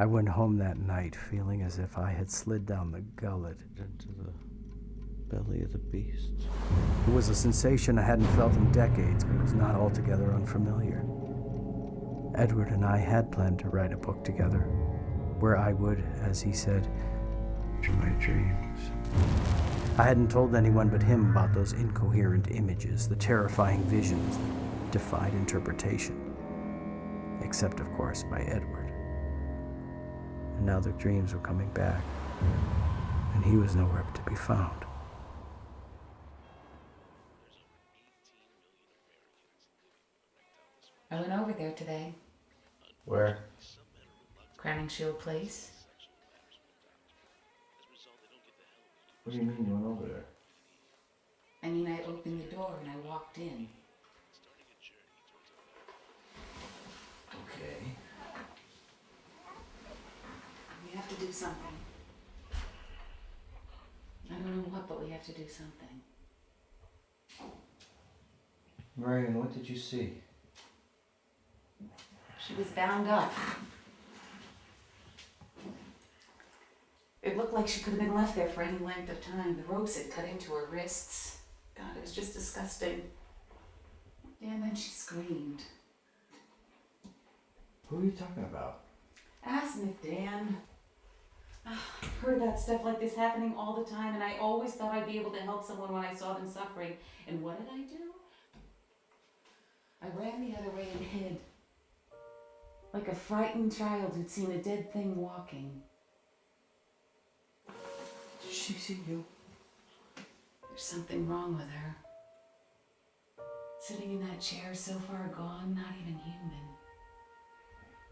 I went home that night feeling as if I had slid down the gullet Into the belly of the beast. It was a sensation I hadn't felt in decades, but it was not altogether unfamiliar. Edward and I had planned to write a book together, where I would, as he said, To my dreams. I hadn't told anyone but him about those incoherent images, the terrifying visions that defied interpretation. Except, of course, by Edward. And now the dreams were coming back, and he was nowhere to be found. I went over there today. Where? Crowning Shield Place. What do you mean you went over there? I mean, I opened the door and I walked in. Okay. We have to do something. I don't know what, but we have to do something. Marion, what did you see? She was bound up. It looked like she could have been left there for any length of time. The ropes had cut into her wrists. God, it was just disgusting. And then she screamed. Who are you talking about? Asenath, Dan. I've heard about stuff like this happening all the time, and I always thought I'd be able to help someone when I saw them suffering. And what did I do? I ran the other way and hid. Like a frightened child who'd seen a dead thing walking. Did she see you? There's something wrong with her. Sitting in that chair so far gone, not even human.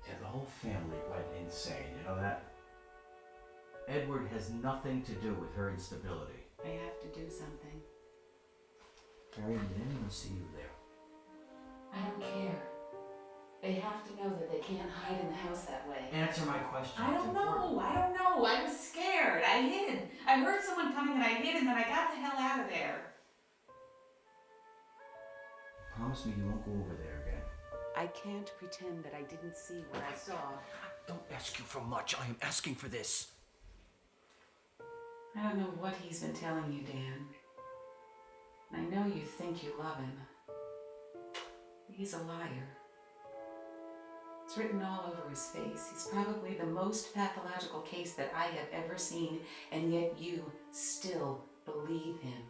Yeah, the whole family went insane, you know that? Edward has nothing to do with her instability. I have to do something. Marion, did anyone see you there? I don't care. They have to know that they can't hide in the house that way. Answer my question. I don't know. I was scared. I hid. I heard someone coming and I hid, and then I got the hell out of there. Promise me you won't go over there again. I can't pretend that I didn't see what I saw. Don't ask you for much. I am asking for this. I don't know what he's been telling you, Dan. I know you think you love him. He's a liar. It's written all over his face. He's probably the most pathological case that I have ever seen, and yet you still believe him.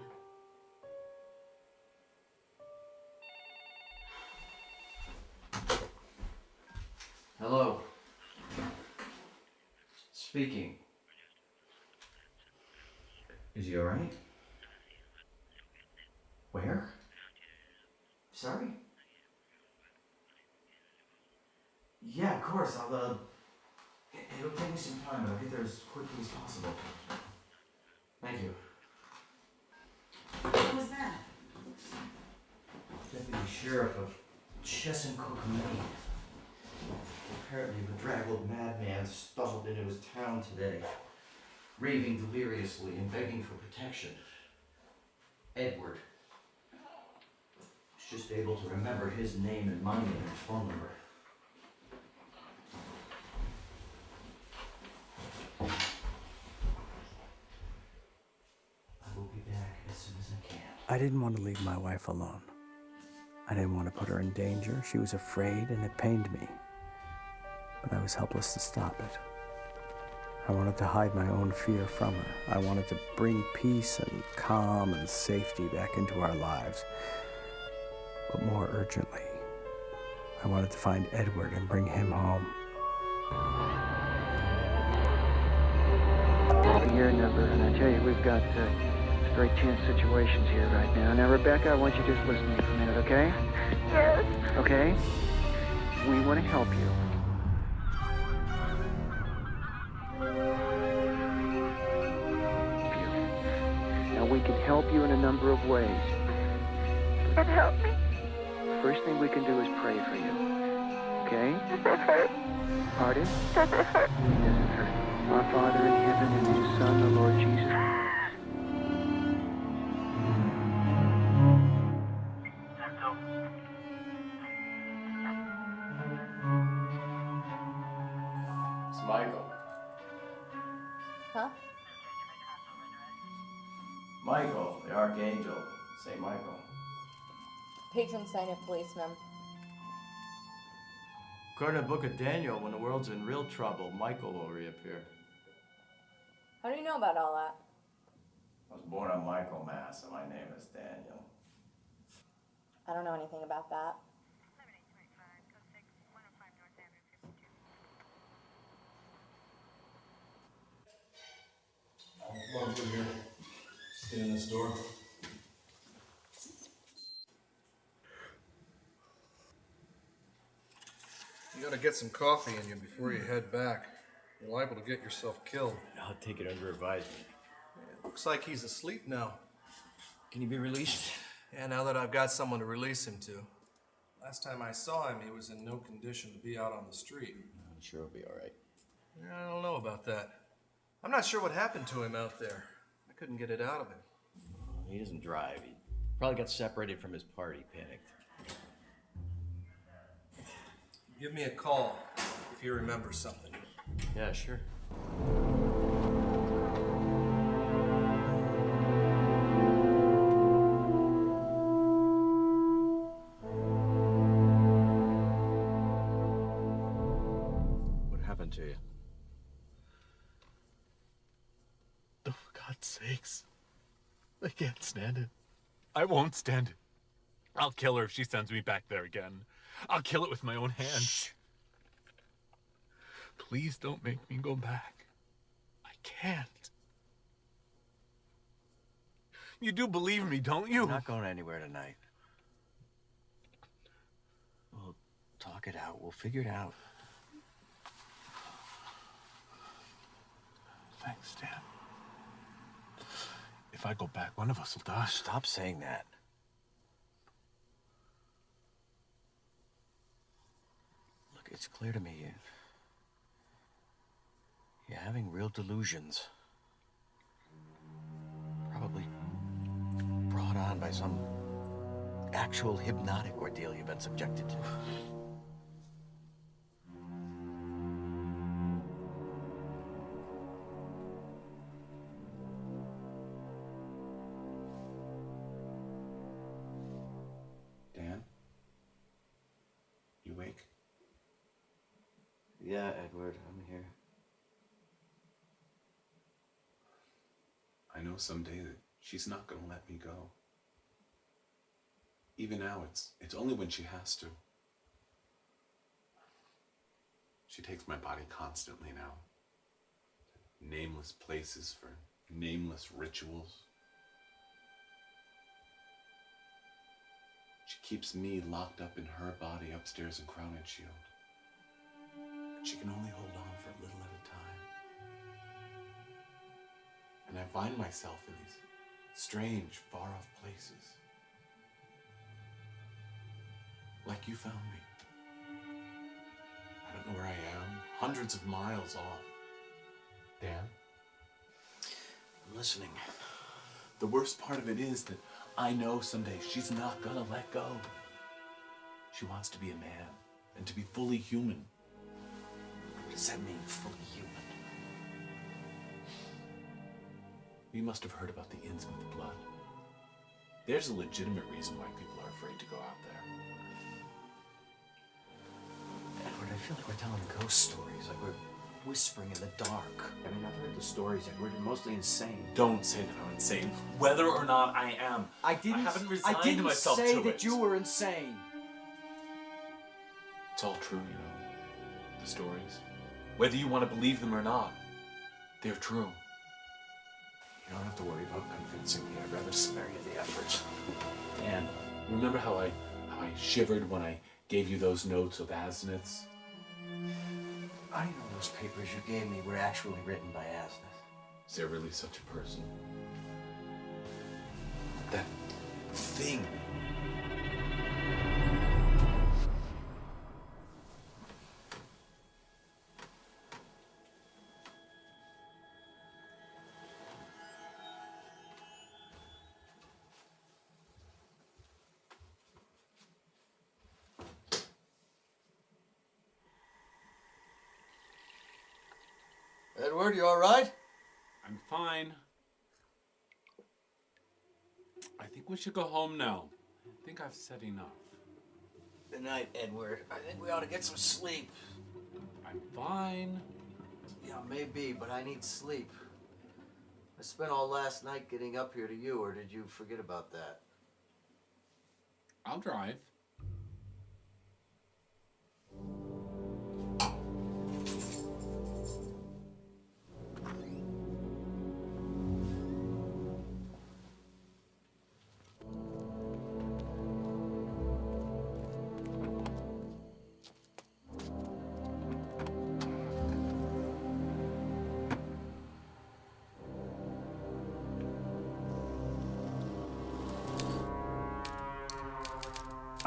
Hello. Speaking. Is he alright? Where? Sorry? Yeah, of course. It'll take me some time, but I'll get there as quickly as possible. Thank you. What was that? Deputy Sheriff of Chesuncook, Maine. Apparently a bedraggled madman stumbled into his town today, raving deliriously and begging for protection. Edward. Was just able to remember his name and my name and phone number. I will be back as soon as I can. I didn't want to leave my wife alone. I didn't want to put her in danger. She was afraid and it pained me. But I was helpless to stop it. I wanted to hide my own fear from her. I wanted to bring peace and calm and safety back into our lives. But more urgently, I wanted to find Edward and bring him home. Your number, and I tell you, we've got straight chance situations here right now. Now, Rebecca, I want you to just listen to me for a minute, okay? Yes. Okay? We want to help you. Now, we can help you in a number of ways. You can help me. First thing we can do is pray for you. Okay? Does it hurt? Pardon? Does it hurt? It doesn't hurt. Our Father in heaven and His Son, the Lord Jesus. It's Michael. Huh? Michael, the Archangel. St. Michael. Patron saint of policeman. According to the book of Daniel, when the world's in real trouble, Michael will reappear. How do you know about all that? I was born on Michael Mass, and my name is Daniel. I don't know anything about that. Come on through here. Get in this door. You gotta get some coffee in you before you head back. You're liable to get yourself killed. I'll take it under advisement. It looks like he's asleep now. Can he be released? Yeah, now that I've got someone to release him to. Last time I saw him, he was in no condition to be out on the street. I'm sure he'll be all right. Yeah, I don't know about that. I'm not sure what happened to him out there. I couldn't get it out of him. He doesn't drive. He probably got separated from his party, panicked. Give me a call if you remember something. Yeah, sure. What happened to you? Oh, for God's sakes. I can't stand it. I won't stand it. I'll kill her if she sends me back there again. I'll kill it with my own hands. Shh. Please don't make me go back. I can't. You do believe me, don't you? I'm not going anywhere tonight. We'll talk it out. We'll figure it out. Thanks, Dan. If I go back, one of us will die. Stop saying that. Look, it's clear to me you're having real delusions. Probably brought on by some actual hypnotic ordeal you've been subjected to. Dan? You awake? Yeah, Edward, I'm here. I know someday that she's not gonna let me go. Even now, it's only when she has to. She takes my body constantly now. nameless places for nameless rituals. She keeps me locked up in her body upstairs in Crown and Shield. But she can only hold on for a little at a time. And I find myself in these strange, far-off places. Like you found me. I don't know where I am, hundreds of miles off. Dan? I'm listening. The worst part of it is that I know someday she's not gonna let go. She wants to be a man and to be fully human. What does that mean, fully human? You must have heard about the inns with the blood. There's a legitimate reason why people are afraid to go out there. Edward, I feel like we're telling ghost stories, like we're whispering in the dark. I mean, I've heard the stories, Edward. You're mostly insane. Don't say that I'm insane, whether or not I am. I haven't resigned myself to it. I didn't say that you were insane. It's all true, you know. The stories. Whether you want to believe them or not, they're true. You don't have to worry about convincing me. I'd rather spare you the effort. And remember how I shivered when I gave you those notes of Asenath's? I know those papers you gave me were actually written by Asenath. Is there really such a person? That thing. Edward, you all right? I'm fine. I think we should go home now. I think I've said enough. Good night, Edward. I think we ought to get some sleep. I'm fine. Yeah, maybe, but I need sleep. I spent all last night getting up here to you, or did you forget about that? I'll drive.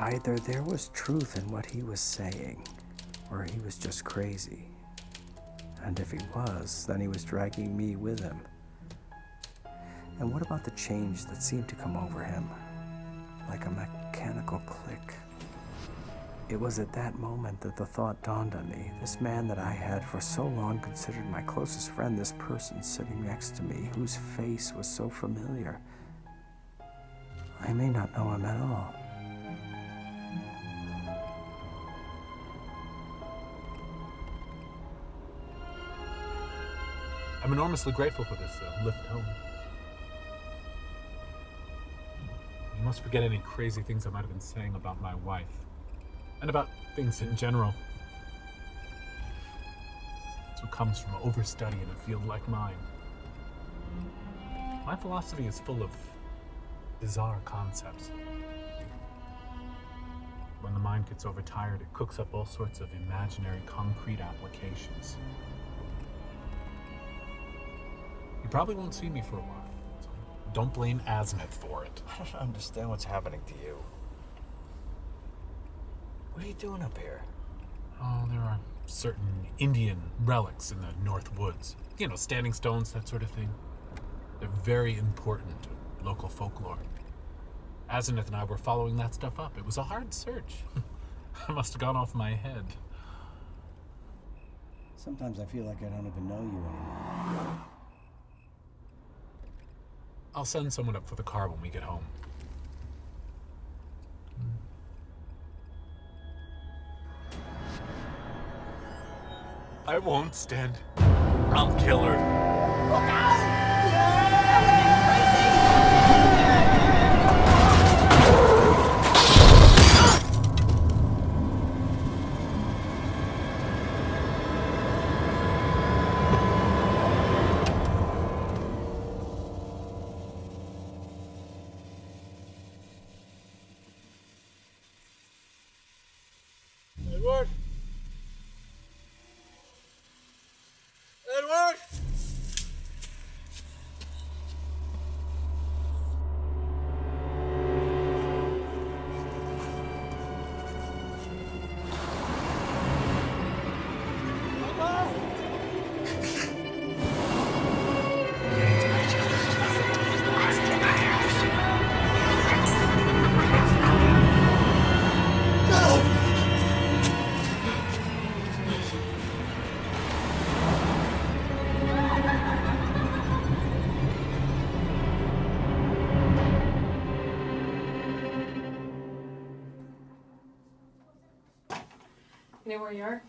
Either there was truth in what he was saying, or he was just crazy. And if he was, then he was dragging me with him. And what about the change that seemed to come over him, like a mechanical click? It was at that moment that the thought dawned on me. This man that I had for so long considered my closest friend, this person sitting next to me, whose face was so familiar. I may not know him at all. I'm enormously grateful for this lift home. You must forget any crazy things I might have been saying about my wife. And about things in general. That's what comes from overstudy in a field like mine. My philosophy is full of bizarre concepts. When the mind gets overtired, it cooks up all sorts of imaginary concrete applications. You probably won't see me for a while, so don't blame Asenath for it. I don't understand what's happening to you. What are you doing up here? Oh, there are certain Indian relics in the North Woods. You know, standing stones, that sort of thing. They're very important to local folklore. Asenath and I were following that stuff up. It was a hard search. I must have gone off my head. Sometimes I feel like I don't even know you anymore. I'll send someone up for the car when we get home. I won't stand. I'll kill her. Look out! Know where you are?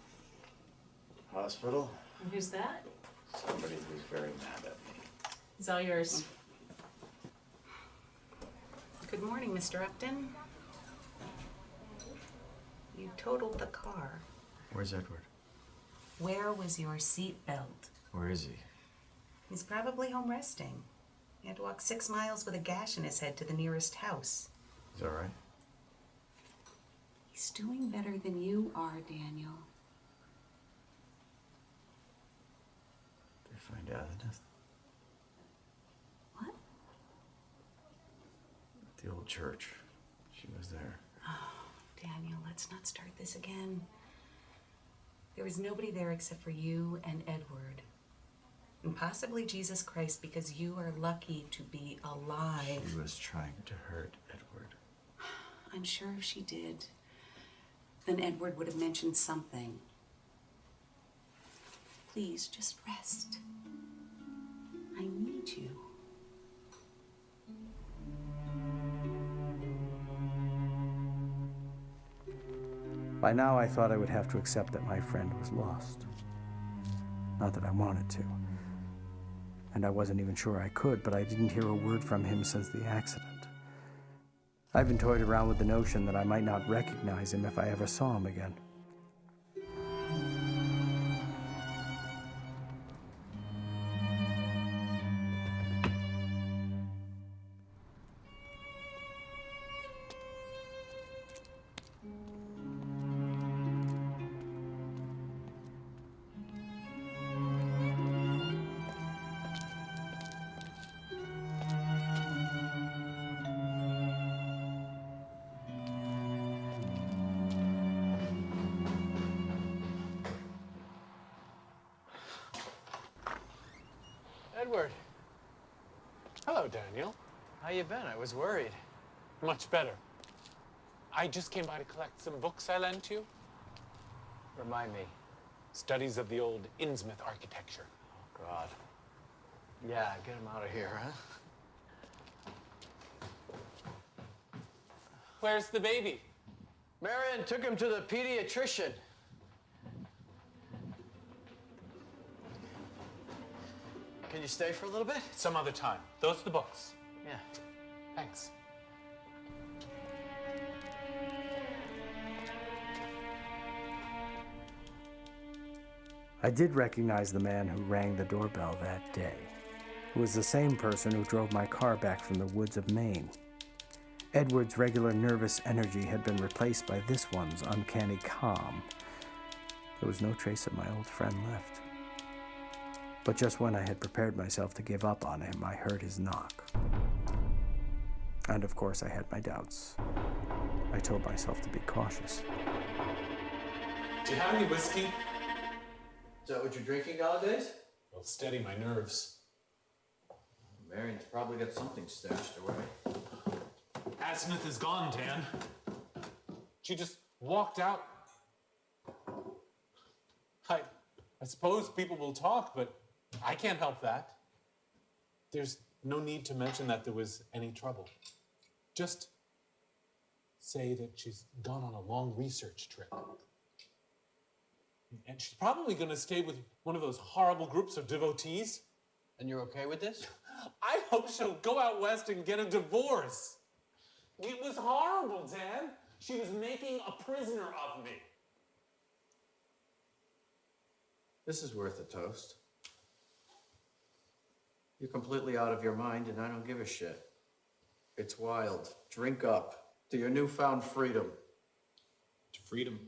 Hospital? And who's that? Somebody who's very mad at me. It's all yours. Good morning, Mr. Upton. You totaled the car. Where's Edward? Where was your seat belt? Where is he? He's probably home resting. He had to walk 6 miles with a gash in his head to the nearest house. He's all right? He's doing better than you are, Daniel. Did you find Asenath? What? At the old church. She was there. Oh, Daniel, let's not start this again. There was nobody there except for you and Edward. And possibly Jesus Christ, because you are lucky to be alive. She was trying to hurt Edward. I'm sure if she did, then Edward would have mentioned something. Please, just rest. I need you. By now, I thought I would have to accept that my friend was lost. Not that I wanted to. And I wasn't even sure I could, but I didn't hear a word from him since the accident. I've been toyed around with the notion that I might not recognize him if I ever saw him again. Edward, Hello, Daniel. how you been? I was worried. Much better. I just came by to collect some books I lent you. Remind me. Studies of the old Innsmouth architecture. Oh, God. Yeah, get him out of here, huh? Where's the baby? Marion took him to the pediatrician. Can you stay for a little bit? Some other time. Those are the books. Yeah. Thanks. I did recognize the man who rang the doorbell that day. It was the same person who drove my car back from the woods of Maine. Edward's regular nervous energy had been replaced by this one's uncanny calm. There was no trace of my old friend left. But just when I had prepared myself to give up on him, I heard his knock. And of course, I had my doubts. I told myself to be cautious. Do you have any whiskey? Is that what you're drinking nowadays? It'll steady my nerves. Marion's probably got something stashed away. Asenath is gone, Dan. She just walked out. I suppose people will talk, but I can't help that. There's no need to mention that there was any trouble. Just say that she's gone on a long research trip. And she's probably going to stay with one of those horrible groups of devotees. And you're okay with this? I hope she'll go out west and get a divorce. It was horrible, Dan. She was making a prisoner of me. This is worth a toast. You're completely out of your mind, and I don't give a shit. It's wild. Drink up to your newfound freedom. To freedom.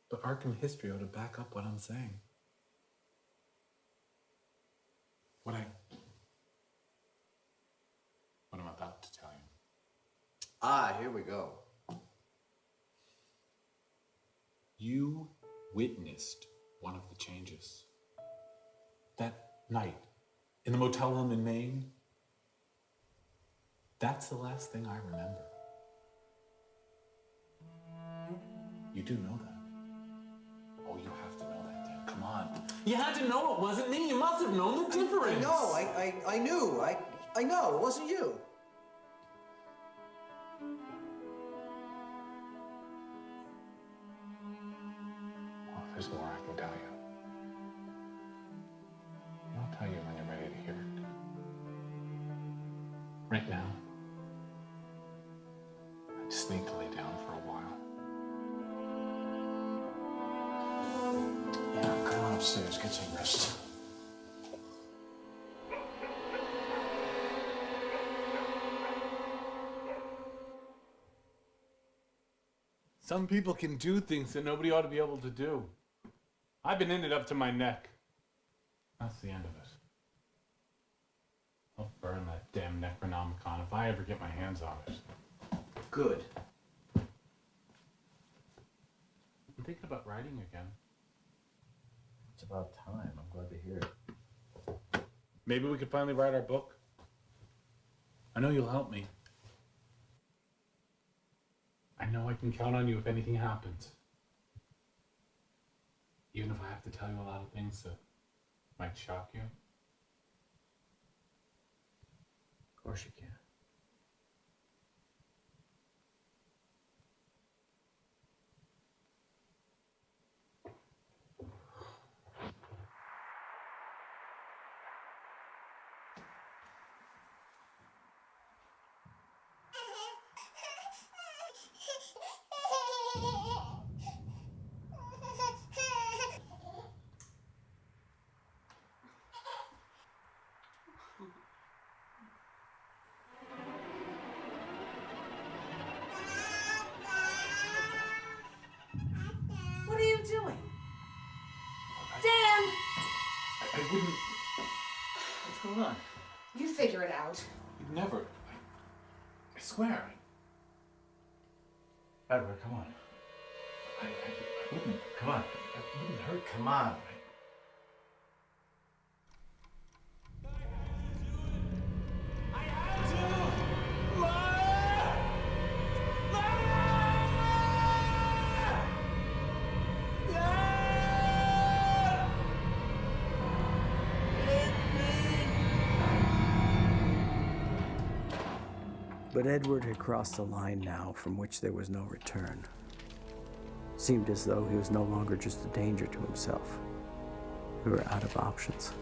But Arkham history ought to back up what I'm saying. What I'm about to tell you. Ah, here we go. You witnessed one of the changes. That night in the motel room in Maine. That's the last thing I remember. You do know that. Oh, you have to know that, Dan. Come on. You had to know it wasn't me. You must have known the difference. I know. I knew. I know. It wasn't you. There's more I can tell you. And I'll tell you when you're ready to hear it. Right now, I just need to lay down for a while. Yeah, come on upstairs, get some rest. Some people can do things that nobody ought to be able to do. I've been in it up to my neck. That's the end of it. I'll burn that damn Necronomicon if I ever get my hands on it. Good. I'm thinking about writing again. It's about time. I'm glad to hear it. Maybe we could finally write our book. I know you'll help me. I know I can count on you if anything happens. Even if I have to tell you a lot of things that might shock you. Of course you can. What are you doing? Dan! I wouldn't. What's going on? You figure it out. You'd never. I swear. Edward, come on. I wouldn't. Come on. It wouldn't hurt. Come on. But Edward had crossed a line now from which there was no return. Seemed as though he was no longer just a danger to himself. We were out of options.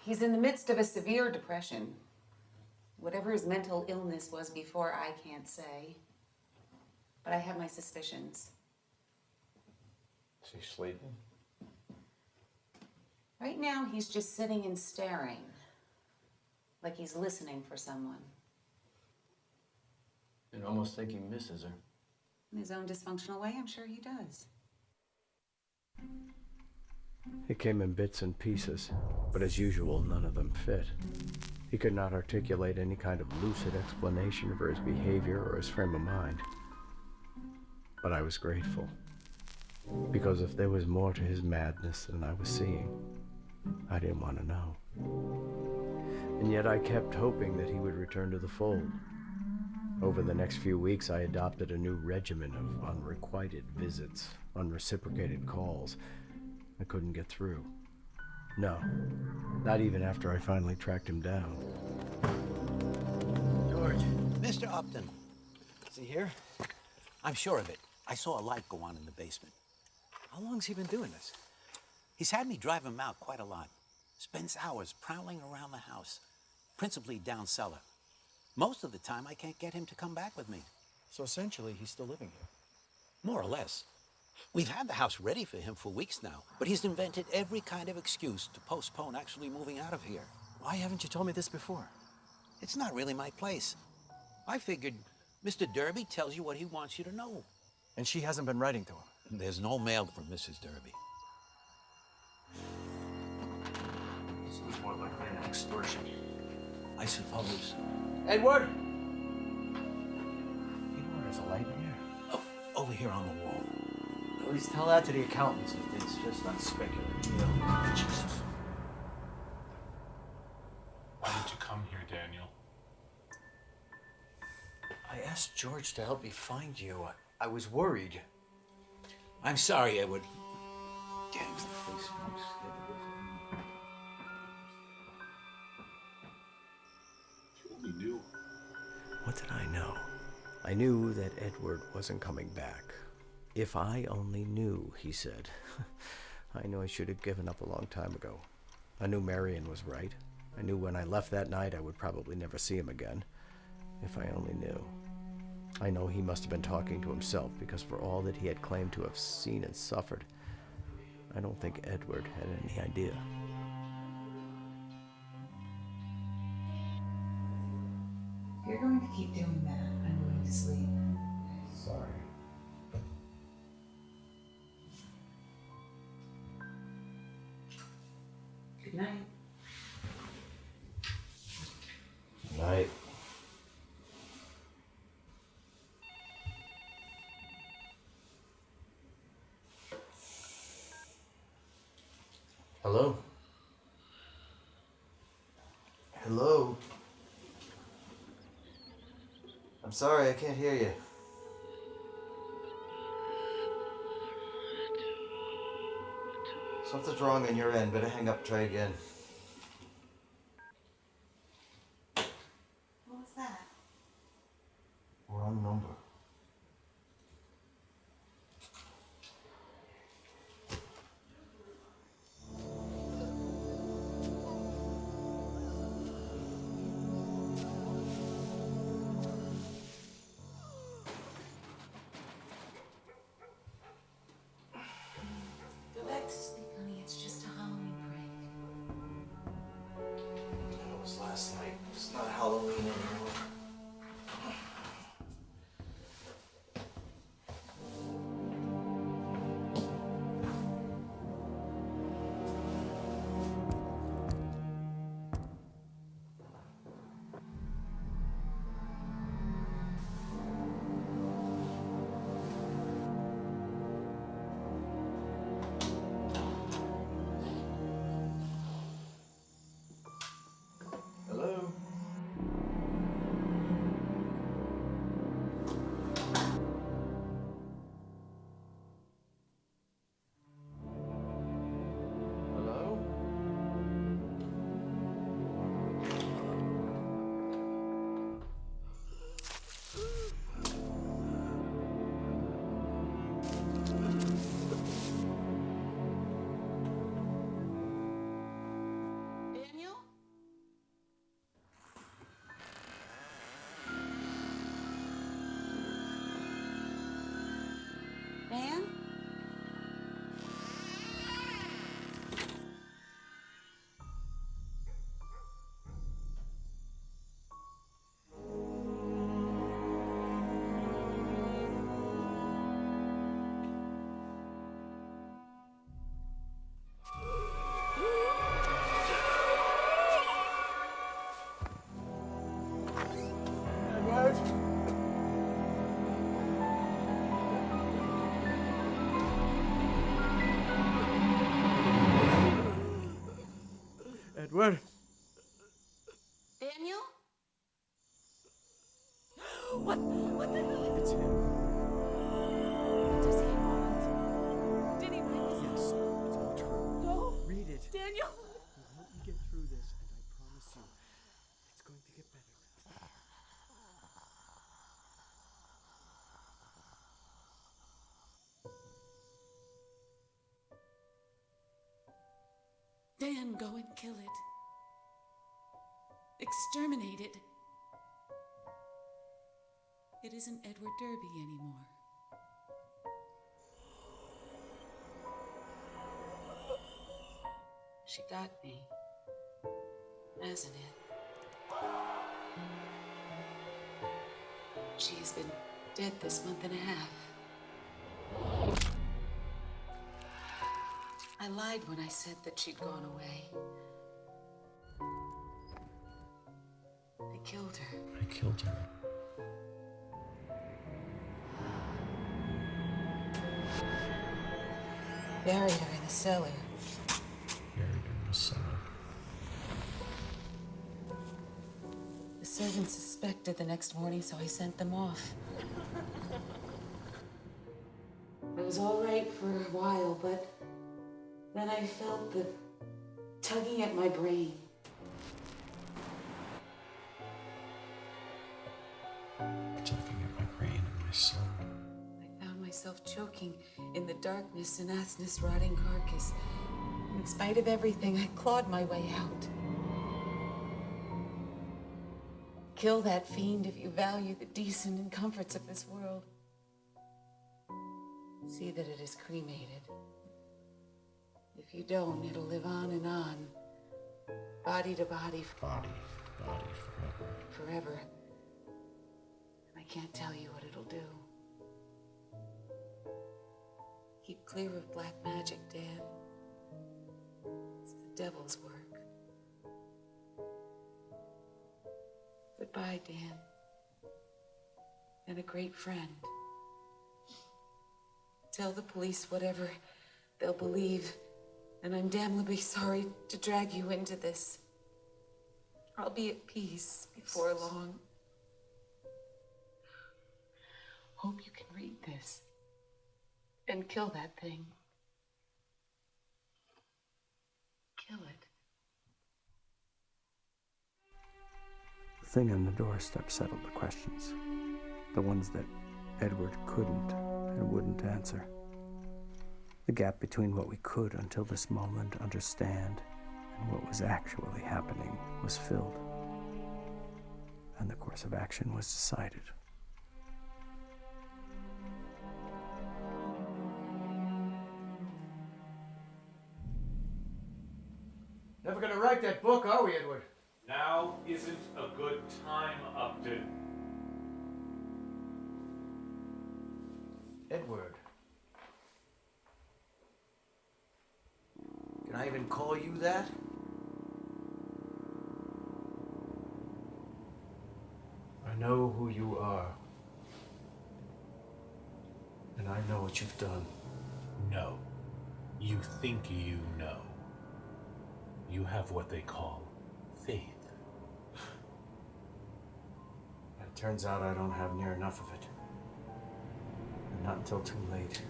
He's in the midst of a severe depression. Whatever his mental illness was before, I can't say. But I have my suspicions. Is he sleeping? Right now, he's just sitting and staring, like he's listening for someone. And almost think he misses her. In his own dysfunctional way, I'm sure he does. It came in bits and pieces, but as usual, none of them fit. He could not articulate any kind of lucid explanation for his behavior or his frame of mind. But I was grateful, because if there was more to his madness than I was seeing, I didn't want to know. And yet I kept hoping that he would return to the fold. Over the next few weeks, I adopted a new regimen of unrequited visits, unreciprocated calls. I couldn't get through. No, not even after I finally tracked him down. George. Mr. Upton. Is he here? I'm sure of it. I saw a light go on in the basement. How long's he been doing this? He's had me drive him out quite a lot. Spends hours prowling around the house, principally down cellar. Most of the time, I can't get him to come back with me. So essentially, he's still living here. More or less. We've had the house ready for him for weeks now, but he's invented every kind of excuse to postpone actually moving out of here. Why haven't you told me this before? It's not really my place. I figured Mr. Derby tells you what he wants you to know. And she hasn't been writing to him? There's no mail from Mrs. Derby. Seems more like an extortion. I suppose. Edward! You know there's a light in here? Oh, over here on the wall. Please tell that to the accountants. It's just not speculative. Jesus. Why did you come here, Daniel? asked George to help me find you. I was worried. I'm sorry, Edward. What did I know? I knew that Edward wasn't coming back. If I only knew, he said. I knew I should have given up a long time ago. I knew Marion was right. I knew when I left that night I would probably never see him again. If I only knew. I know he must have been talking to himself, because for all that he had claimed to have seen and suffered, I don't think Edward had any idea. If you're going to keep doing that, I'm going to sleep. Sorry. Good night. Night. Hello? Hello? I'm sorry, I can't hear you. Something's wrong on your end. Better hang up, try again. What was that? Wrong number. Go back to sleep, honey. It's just a Halloween prank. That was last night. It's not Halloween anymore. Hello? Hello? Daniel? Dan? Edward? Daniel? What the hell? It's him. What does he want? Did he witness it? Yes, it's all true. No. Read it. Daniel! We'll help you get through this, and I promise you, it's going to get better. Dan, go and kill it. Exterminate it. It isn't Edward Derby anymore. She got me. Asenath. She's been dead this month and a half. I lied when I said that she'd gone away. I killed her. I killed her. Buried her in the cellar. Buried in the cellar. The servants suspect expected the next morning, so I sent them off. It was all right for a while, but then I felt the tugging at my brain. Tugging at my brain and my soul. I found myself choking in the darkness in Asenath's rotting carcass. In spite of everything, I clawed my way out. Kill that fiend if you value the decent and comforts of this world. See that it is cremated. If you don't, it'll live on and on, body to body. Body forever. Forever. And I can't tell you what it'll do. Keep clear of black magic, Dan. It's the devil's work. Goodbye, Dan. And a great friend. Tell the police whatever they'll believe, and I'm damnably sorry to drag you into this. I'll be at peace before long. Hope you can read this and kill that thing. Kill it. The thing on the doorstep settled the questions. The ones that Edward couldn't and wouldn't answer. The gap between what we could until this moment understand and what was actually happening was filled. And the course of action was decided. Never gonna write that book, are we, Edward? Now isn't a good time, Upton. Edward. Can I even call you that? I know who you are. And I know what you've done. No. You think you know. You have what they call faith. It turns out I don't have near enough of it. And not until too late.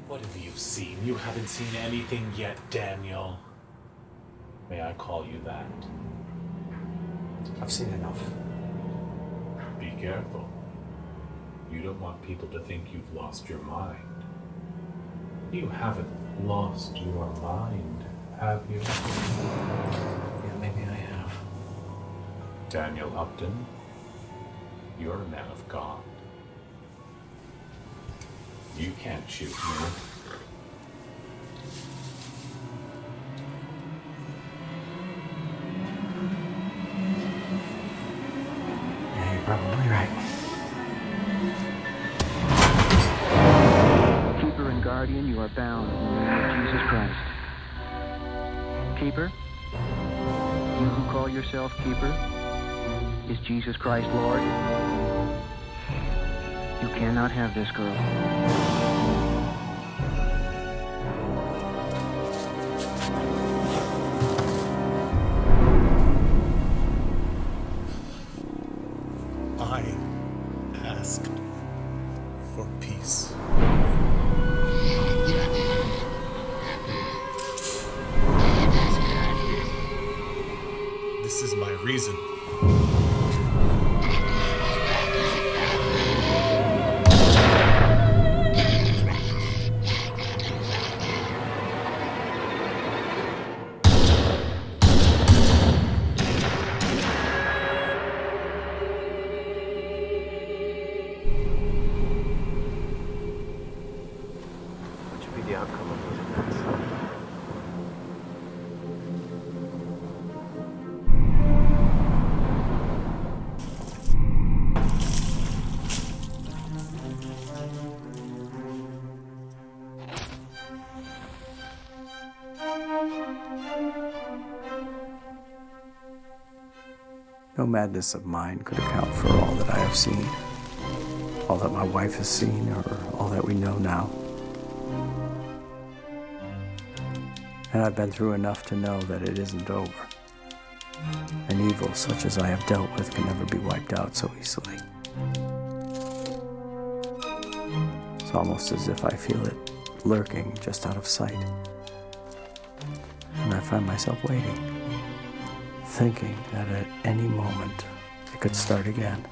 What have you seen? You haven't seen anything yet, Daniel. May I call you that? I've seen enough. Be careful. You don't want people to think you've lost your mind. You haven't lost your mind, have you? Yeah, maybe I have. Daniel Upton, you're a man of God. You can't shoot me. Yeah, you're probably right. Keeper and guardian, you are bound in the name of Jesus Christ. Keeper, you who call yourself Keeper, is Jesus Christ Lord? You cannot have this girl. I asked for peace. This is my reason. What should be the outcome of those events? No madness of mine could account for all that I have seen, all that my wife has seen, or all that we know now. And I've been through enough to know that it isn't over. An evil such as I have dealt with can never be wiped out so easily. It's almost as if I feel it lurking just out of sight. And I find myself waiting, thinking that at any moment it could start again.